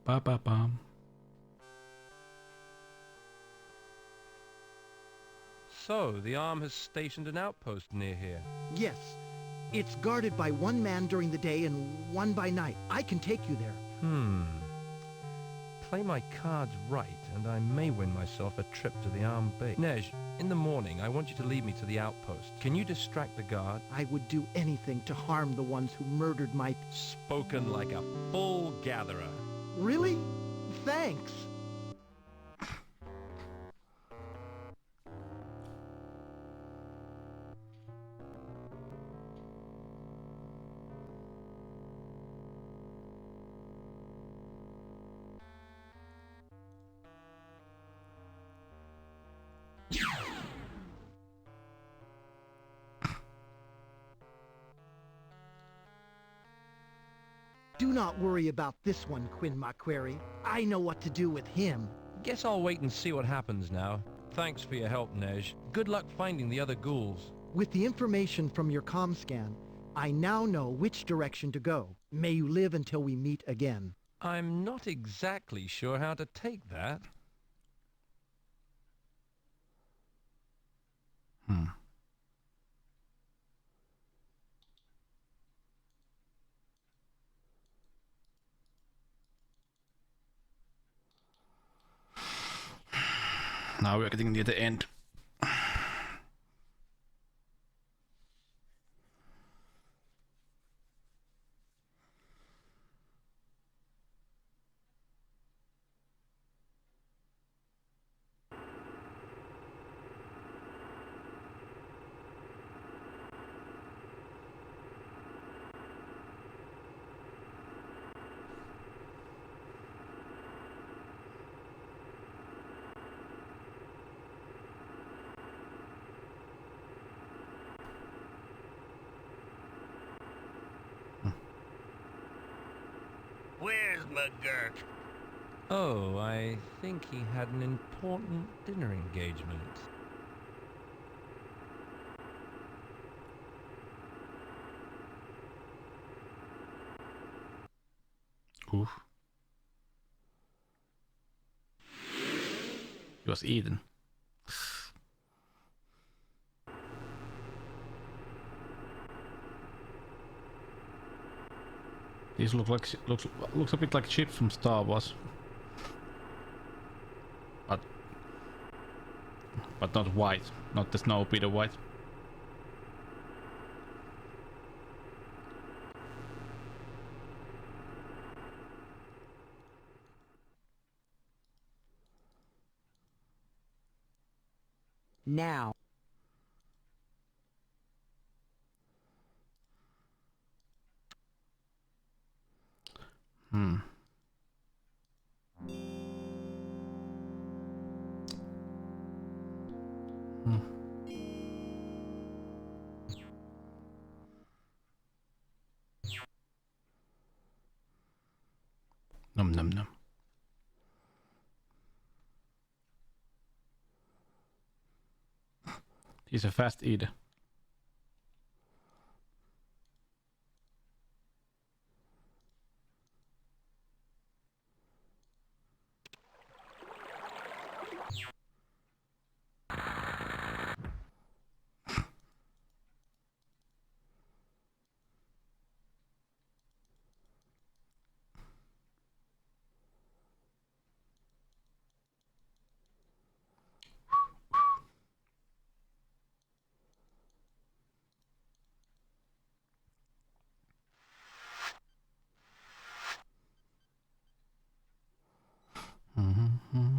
Ba-ba-bum. So, the arm has stationed an outpost near here. Yes. It's guarded by one man during the day and one by night. I can take you there. Play my cards right, and I may win myself a trip to the armed base. Nej, in the morning, I want you to lead me to the outpost. Can you distract the guard? I would do anything to harm the ones who murdered my... Spoken like a full gatherer. Really? Thanks. Do not worry about this one, Quinn McQuarrie. I know what to do with him. Guess I'll wait and see what happens now. Thanks for your help, Nej. Good luck finding the other ghouls. With the information from your comm scan, I now know which direction to go. May you live until we meet again. I'm not exactly sure how to take that. Now we're getting near the end. Where's McGurk? Oh, I think he had an important dinner engagement. Oof. He was eaten. These looks a bit like ships from Star Wars. But But not white. Not the snow Peter white. Now. Hmm. Nom nom nom. He's a fast eater.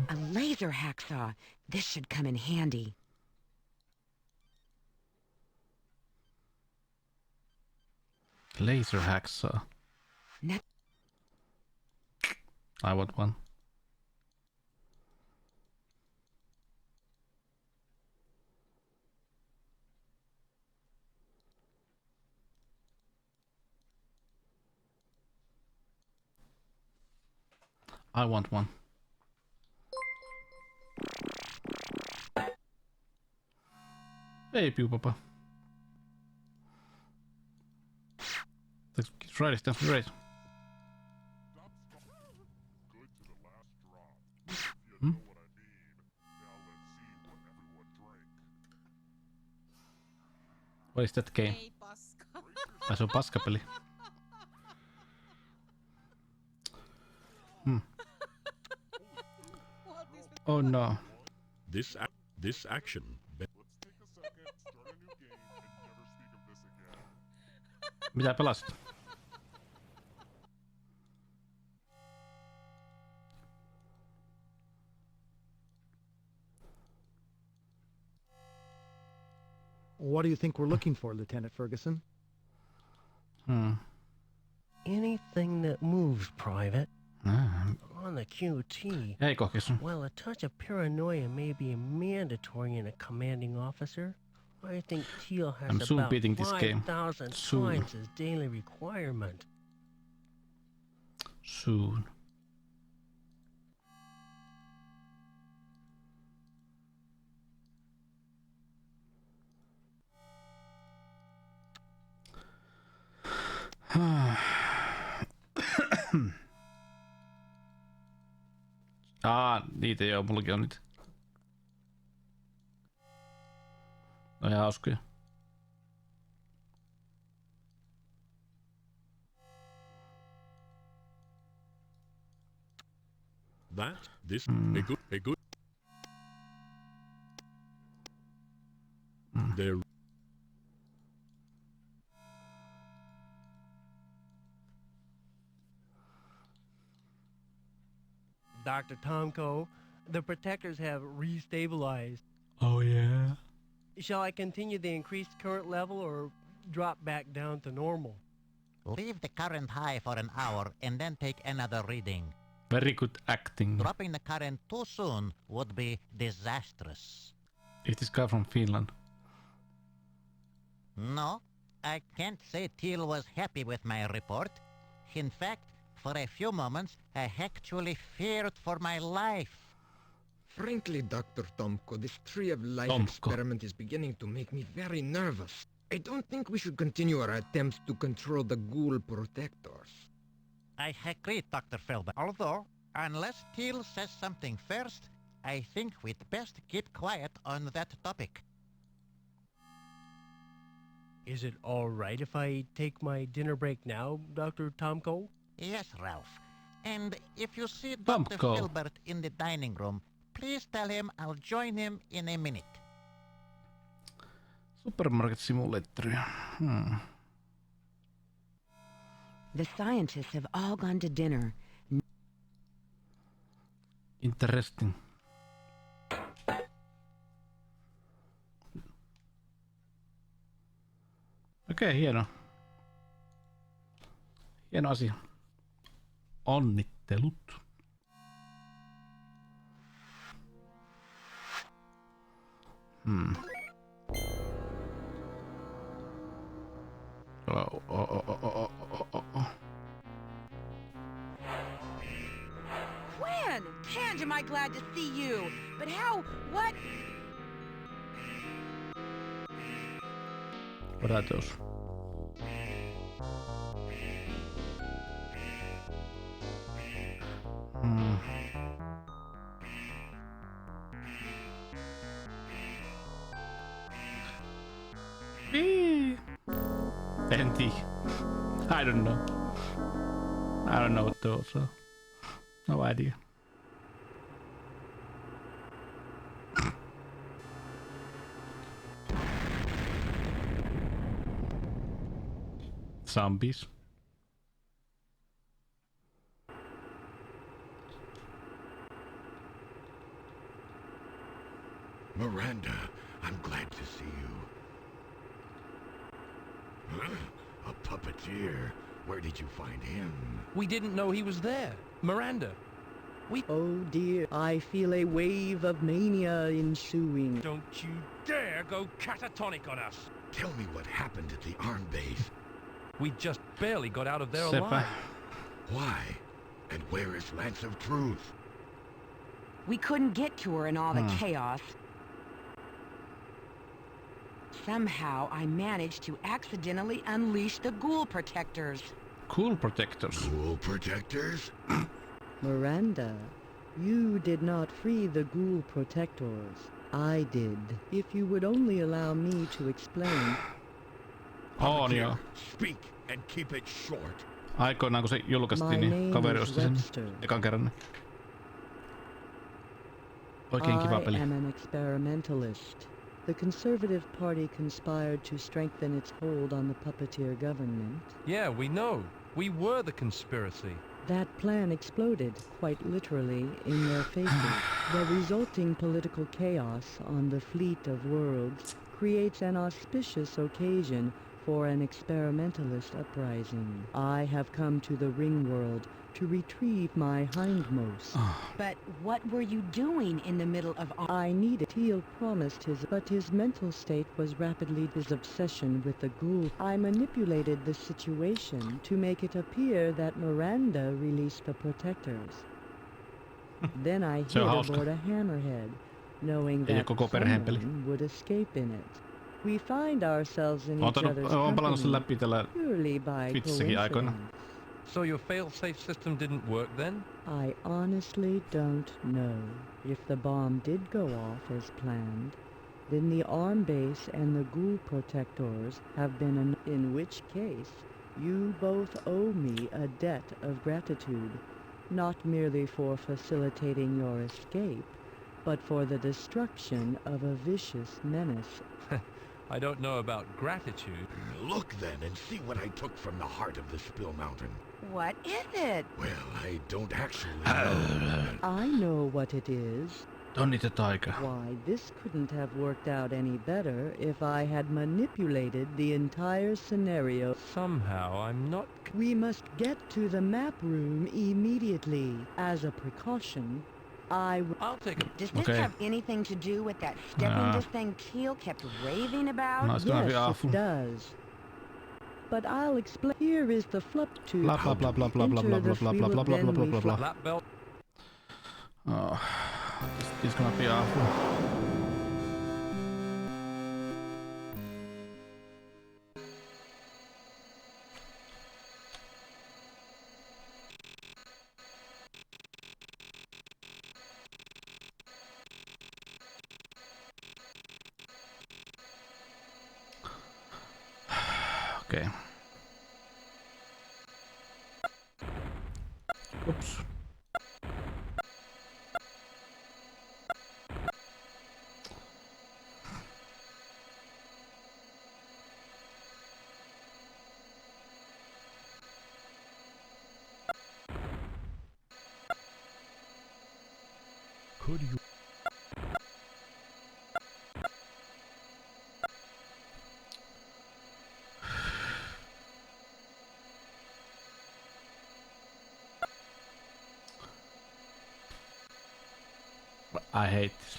A laser hacksaw. This should come in handy. Laser hacksaw. I want one. I want one. Hey, Pew Papa. Let's try this, that's great. Hmm? What is that game? Ai se on paskapeli. Hmm. Oh no. This action. Mitä pelasit? What do you think we're looking for, Lieutenant Ferguson? Anything that moves, Private. On the QT. Hey, Kokison. While a touch of paranoia may be mandatory in a commanding officer, I think Teal has I'm soon about beating this game. 5,000 Soon. times his daily requirement. Soon. Niitä joo, mullakin on niitä. No ihan hauskoja. A good. There. Dr. Tomko, the protectors have restabilized. Oh yeah? Shall I continue the increased current level or drop back down to normal? Leave the current high for an hour and then take another reading. Very good acting. Dropping the current too soon would be disastrous. Is this guy from Finland? No, I can't say Teal was happy with my report. In fact, for a few moments, I actually feared for my life. Frankly, Dr. Tomko, this Tree of Life experiment is beginning to make me very nervous. I don't think we should continue our attempts to control the ghoul protectors. I agree, Dr. Felber. Although, unless Teal says something first, I think we'd best keep quiet on that topic. Is it all right if I take my dinner break now, Dr. Tomko? Yes, Ralph. And if you see Dr. Filbert in the dining room, Please tell him I'll join him in a minute. Supermarket Simulator. The scientists have all gone to dinner. Interesting. Okei, hieno. Hieno asia. Onnittelut. When? Tange, am I glad to see you? But how? What? What are those? Anti. I don't know. I don't know what those are. No idea. Zombies. Miranda, I'm glad to see you. Huh? A puppeteer. Where did you find him? We didn't know he was there. Miranda. Oh dear, I feel a wave of mania ensuing. Don't you dare go catatonic on us. Tell me what happened at the arm base. We just barely got out of there Sepä. alive. Why? And where is Lance of Truth? We couldn't get to her in all the chaos. Somehow, I managed to accidentally unleash the ghoul protectors. Cool protectors. Ghoul protectors? Miranda, you did not free the ghoul protectors. I did. If you would only allow me to explain. On joo. Speak and keep it short. Aikoinaan kun se julkaistiin, niin kaveri osti sen ekan kerran. Oikein kiva peli. I am an experimentalist. The Conservative Party conspired to strengthen its hold on the puppeteer government. Yeah, we know. We were the conspiracy. That plan exploded, quite literally, in their faces. The resulting political chaos on the fleet of worlds creates an auspicious occasion for an experimentalist uprising. I have come to the Ringworld to retrieve my hindmost. But what were you doing in the middle of all... I needed. Teal promised but his mental state was rapidly his obsession with the ghoul. I manipulated the situation to make it appear that Miranda released the protectors. Then I hid aboard a hammerhead, knowing that someone would escape in it. We find ourselves in each other's company purely by coincidence. So your fail-safe system didn't work then? I honestly don't know. If the bomb did go off as planned, then the arm base and the ghoul protectors have been in which case you both owe me a debt of gratitude, not merely for facilitating your escape, but for the destruction of a vicious menace. I don't know about gratitude. Look then and see what I took from the heart of the Spill Mountain. What is it? Well, I don't actually know. I know what it is. Tonni the Tiger. Why, this couldn't have worked out any better if I had manipulated the entire scenario. Somehow, I'm not... We must get to the map room immediately. As a precaution, I'll take a... Does this have anything to do with that stepping this thing Teal kept raving about? No, yes, it does. But I'll explain. Here is the flip tube. Blah blah blah blah blah blah blah blah blah blah blah blah blah blah blah. Lap belt. Oh, this is gonna be awful. Okay. Oops. Could you... I hate this.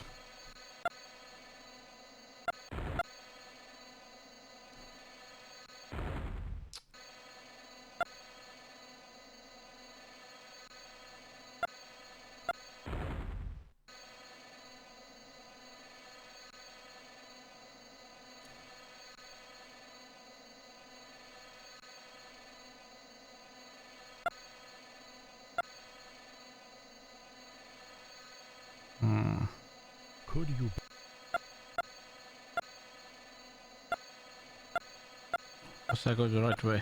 Could you... Was I go the right way?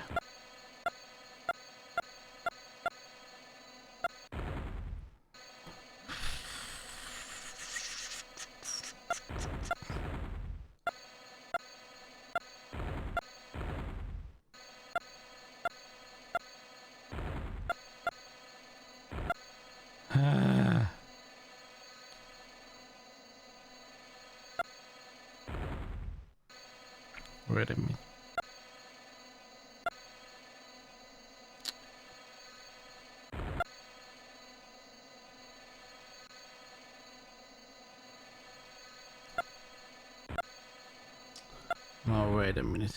Wait a minute. No, wait a minute.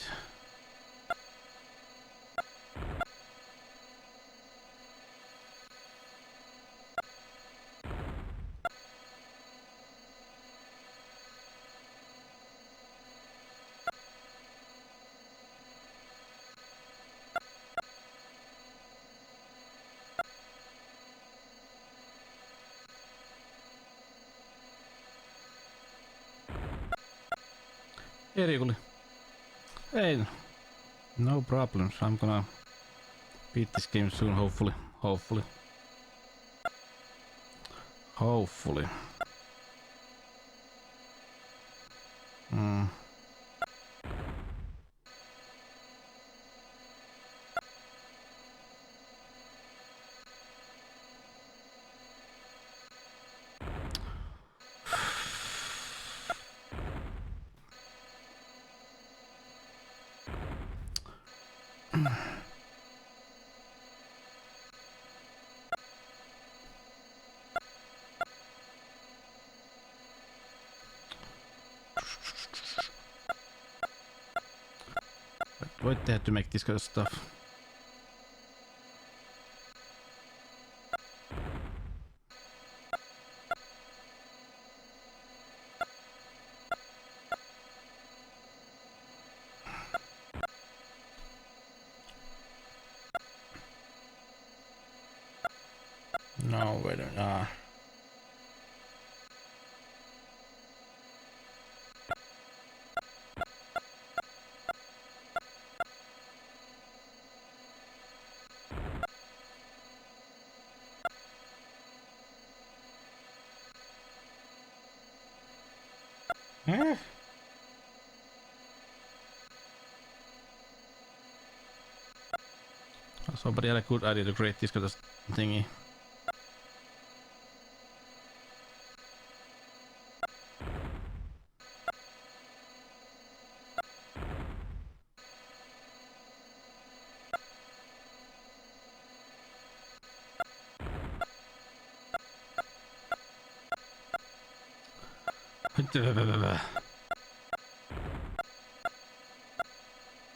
Erikuli. Hey, no problems. I'm gonna beat this game soon, hopefully. Hopefully. Hopefully. Why they have to make this kind of stuff? No, wait a minute. Somebody had a good idea to create this kind of thingy.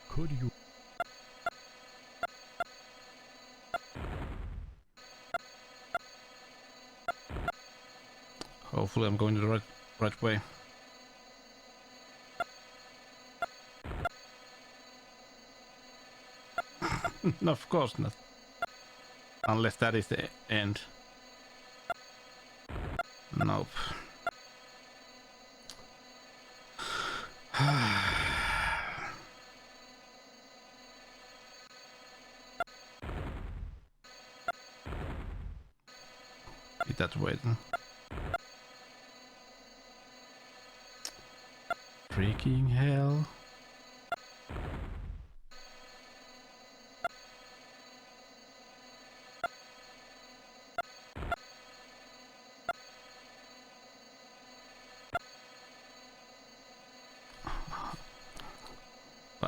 Could you... Hopefully I'm going the right way. No, of course not. Unless that is the end. Nope. Be that way then. Freaking hell.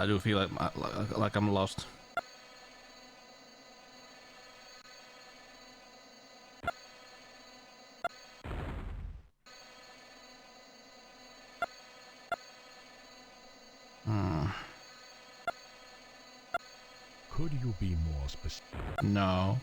I do feel like I'm lost. Could you be more specific? No.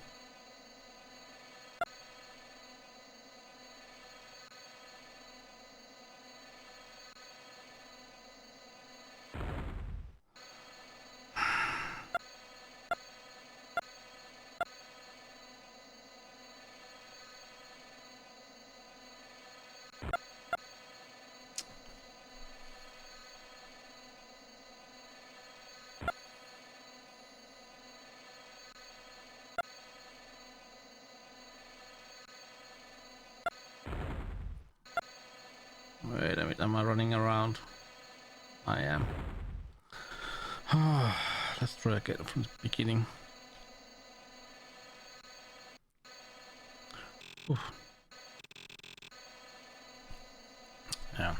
Wait a minute, am I running around? I am. Let's try again from the beginning. Oof. Yeah.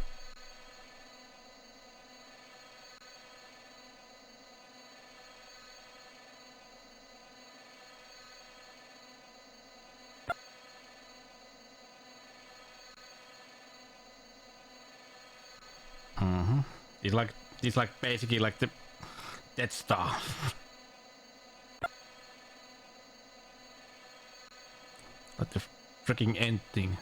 It's like basically like the Death Star. Like the freaking end thing.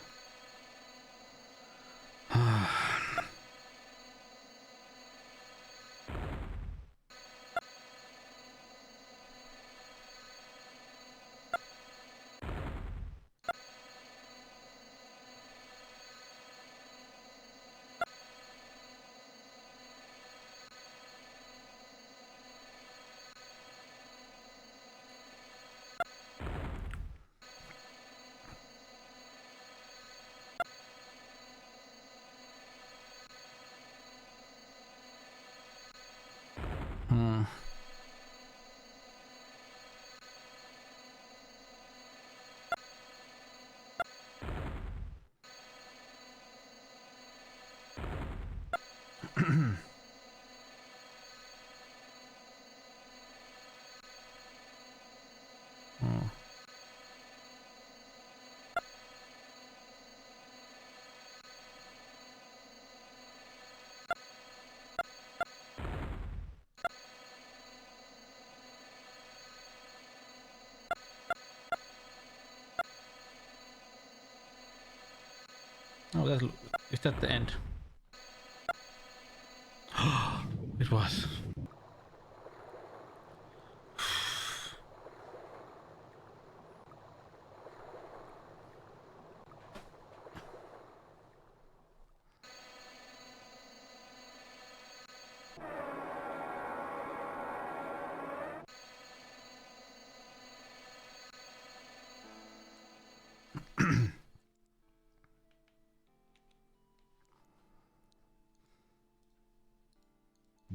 Oh, is that the end? It was.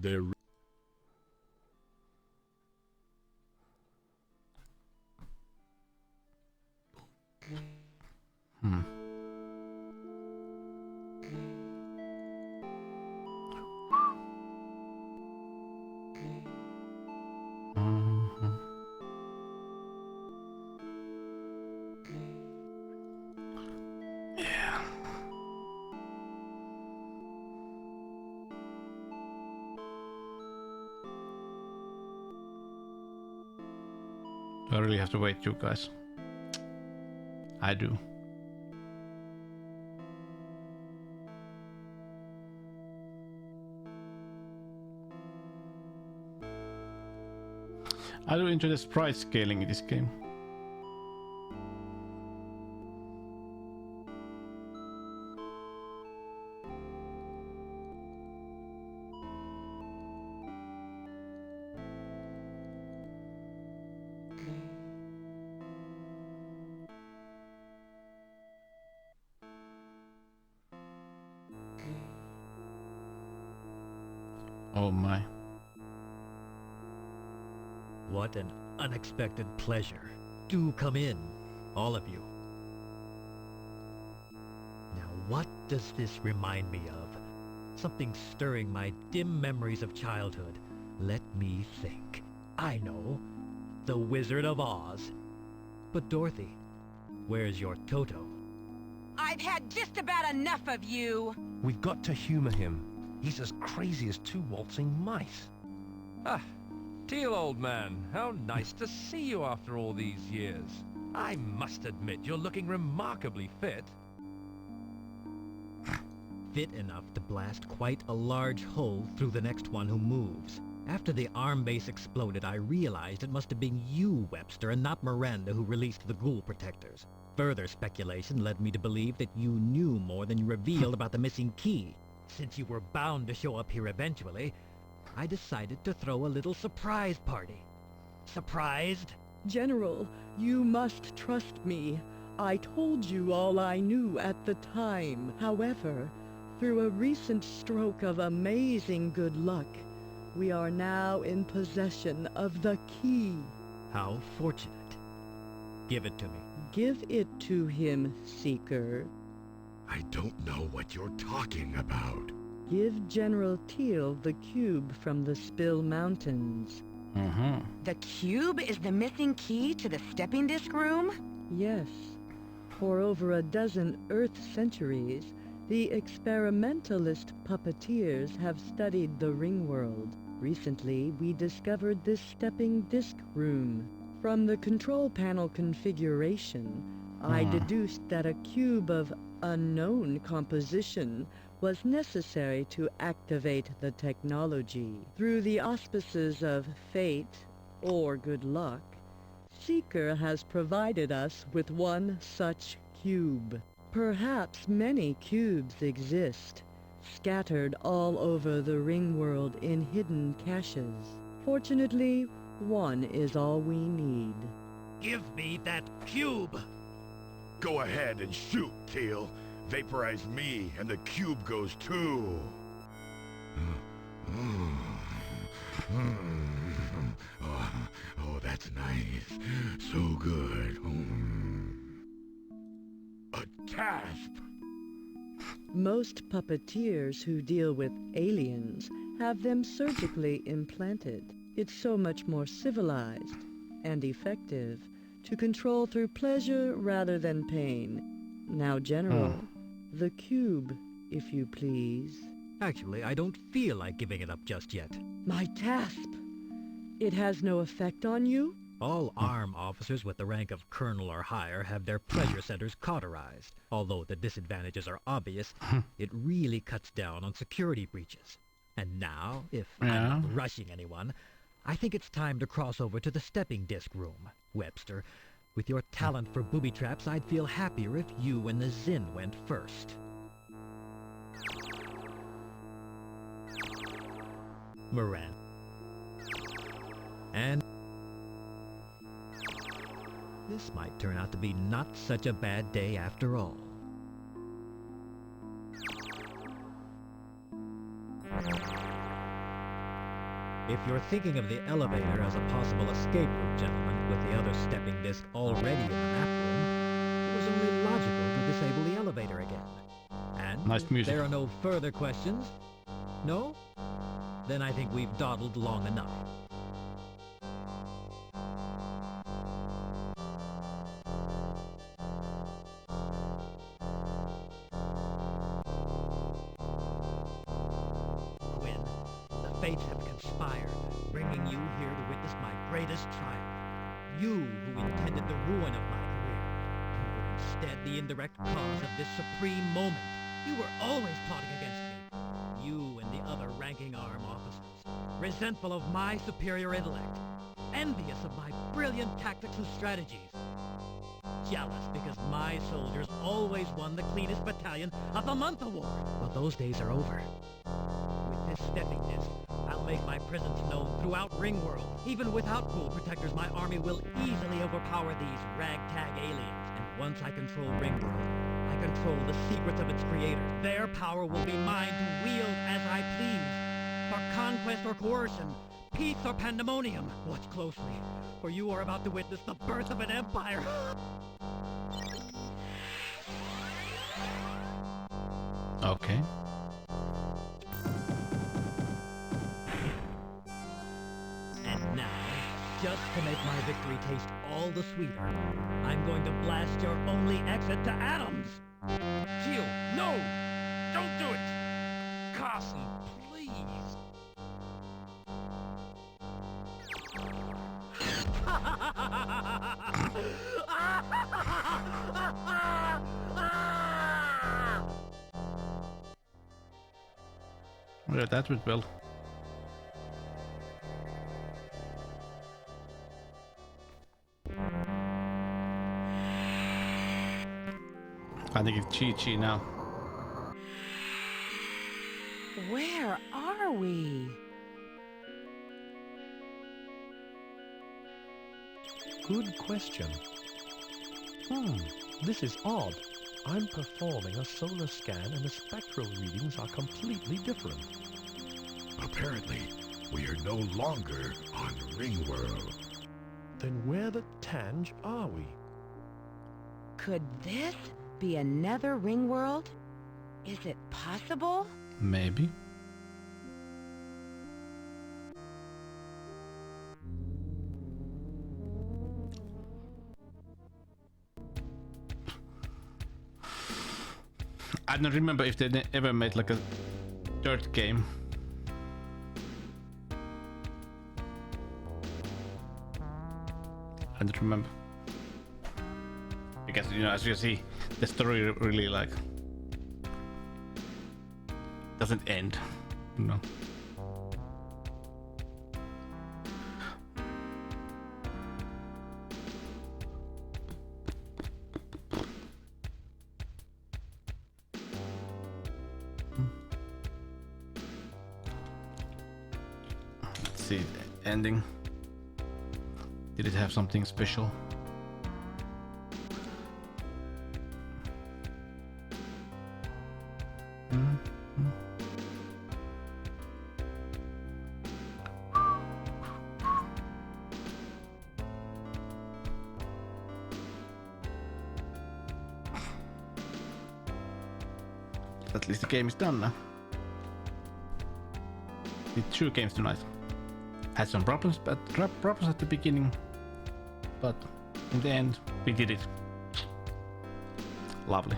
There. Yeah. Do I really have to wait, you guys? I do. I do enjoy the sprite scaling in this game. Oh my. What an unexpected pleasure. Do come in, all of you. Now what does this remind me of? Something stirring my dim memories of childhood. Let me think. I know. The Wizard of Oz. But Dorothy, where's your Toto? I've had just about enough of you. We've got to humor him. He's as crazy as two waltzing mice. Ah, Teal, old man, how nice to see you after all these years. I must admit, you're looking remarkably fit. Fit enough to blast quite a large hole through the next one who moves. After the arm base exploded, I realized it must have been you, Webster, and not Miranda, who released the ghoul protectors. Further speculation led me to believe that you knew more than you revealed about the missing key. Since you were bound to show up here eventually, I decided to throw a little surprise party. Surprised? General, you must trust me. I told you all I knew at the time. However, through a recent stroke of amazing good luck, we are now in possession of the key. How fortunate. Give it to me. Give it to him, Seeker. I don't know what you're talking about. Give General Teal the cube from the Spill Mountains. The cube is the missing key to the stepping disc room? Yes. For over a dozen Earth centuries, the experimentalist puppeteers have studied the Ringworld. Recently, we discovered this stepping disc room. From the control panel configuration, I deduced that a cube of unknown composition was necessary to activate the technology. Through the auspices of fate or good luck, Seeker has provided us with one such cube. Perhaps many cubes exist, scattered all over the Ringworld in hidden caches. Fortunately, one is all we need. Give me that cube! Go ahead and shoot, Teal. Vaporize me, and the cube goes too. Oh, that's nice. So good. A gasp! Most puppeteers who deal with aliens have them surgically implanted. It's so much more civilized and effective to control through pleasure rather than pain. Now, General, the cube, if you please. Actually, I don't feel like giving it up just yet. My tasp! It has no effect on you? All ARM officers with the rank of colonel or higher have their pleasure centers cauterized. Although the disadvantages are obvious, it really cuts down on security breaches. And now, if I'm not rushing anyone, I think it's time to cross over to the stepping disc room. Webster, with your talent for booby traps, I'd feel happier if you and the Zin went first. Moran. And this might turn out to be not such a bad day after all. If you're thinking of the elevator as a possible escape route, gentlemen, with the other stepping disc already in the map room, it was only logical to disable the elevator again. And nice music. There are no further questions? No? Then I think we've dawdled long enough. Quinn, the fates have conspired, bringing you here to witness my greatest triumph. You, who intended the ruin of my career, you were instead the indirect cause of this supreme moment. You were always plotting against me. You and the other ranking ARM officers, resentful of my superior intellect, envious of my brilliant tactics and strategies, jealous because my soldiers always won the cleanest battalion of the month award. Well, those days are over. With this stepping disc, I'll make my presence known throughout Ringworld. Even without ghoul protectors, my army will easily overpower these ragtag aliens. And once I control Ringworld, I control the secrets of its creators. Their power will be mine to wield as I please. For conquest or coercion, peace or pandemonium. Watch closely, for you are about to witness the birth of an empire. Okay. Now, just to make my victory taste all the sweeter, I'm going to blast your only exit to atoms! Teal, no! Don't do it! Carson, please! Yeah, that went well. I think it's Chi-Chi now. Where are we? Good question. This is odd. I'm performing a solar scan and the spectral readings are completely different. Apparently, we are no longer on Ringworld. Then where the Tange are we? Could this be another Ringworld? Is it possible? Maybe. I don't remember if they ever made like a third game. I don't remember. Because, you know, as you see, the story really like doesn't end, you know. Let's see, ending. Did it have something special? At least the game is done now. Did 2 games tonight. Had some problems, but problems at the beginning, but in the end we did it. Lovely.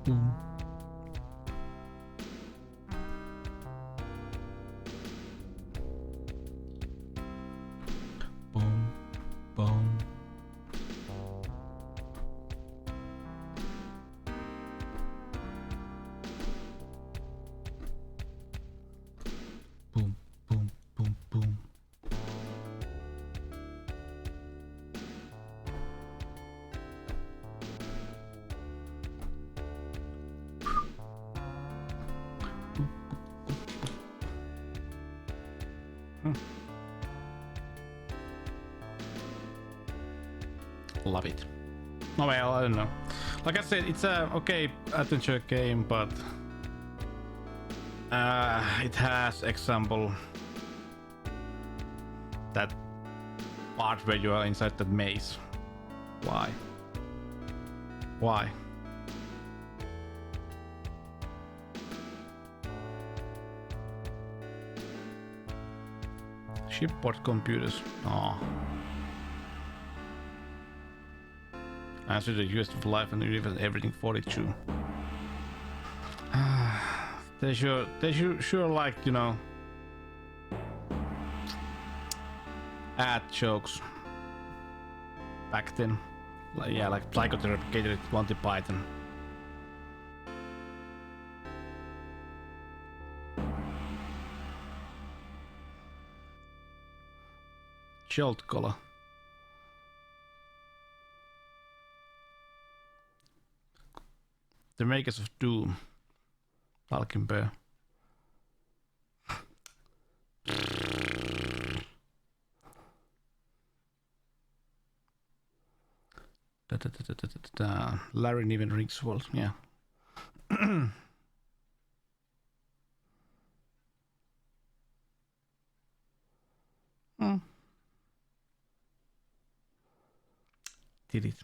Boom. Boom. Boom. Boom, boom, boom, boom. Love it. Oh well, I don't know. Like I said, it's a okay adventure game, but it has example that part where you are inside that maze. Why? Why? Shipboard computers. Oh. Answer the use of life and the universe and everything 42. They sure like, you know, add jokes back then. Like, yeah, like psychotherapy catered to Monty Python. Jolt Cola. The makers of Doom. Falcon Bear. Larry Niven Ringworld, yeah. Did it.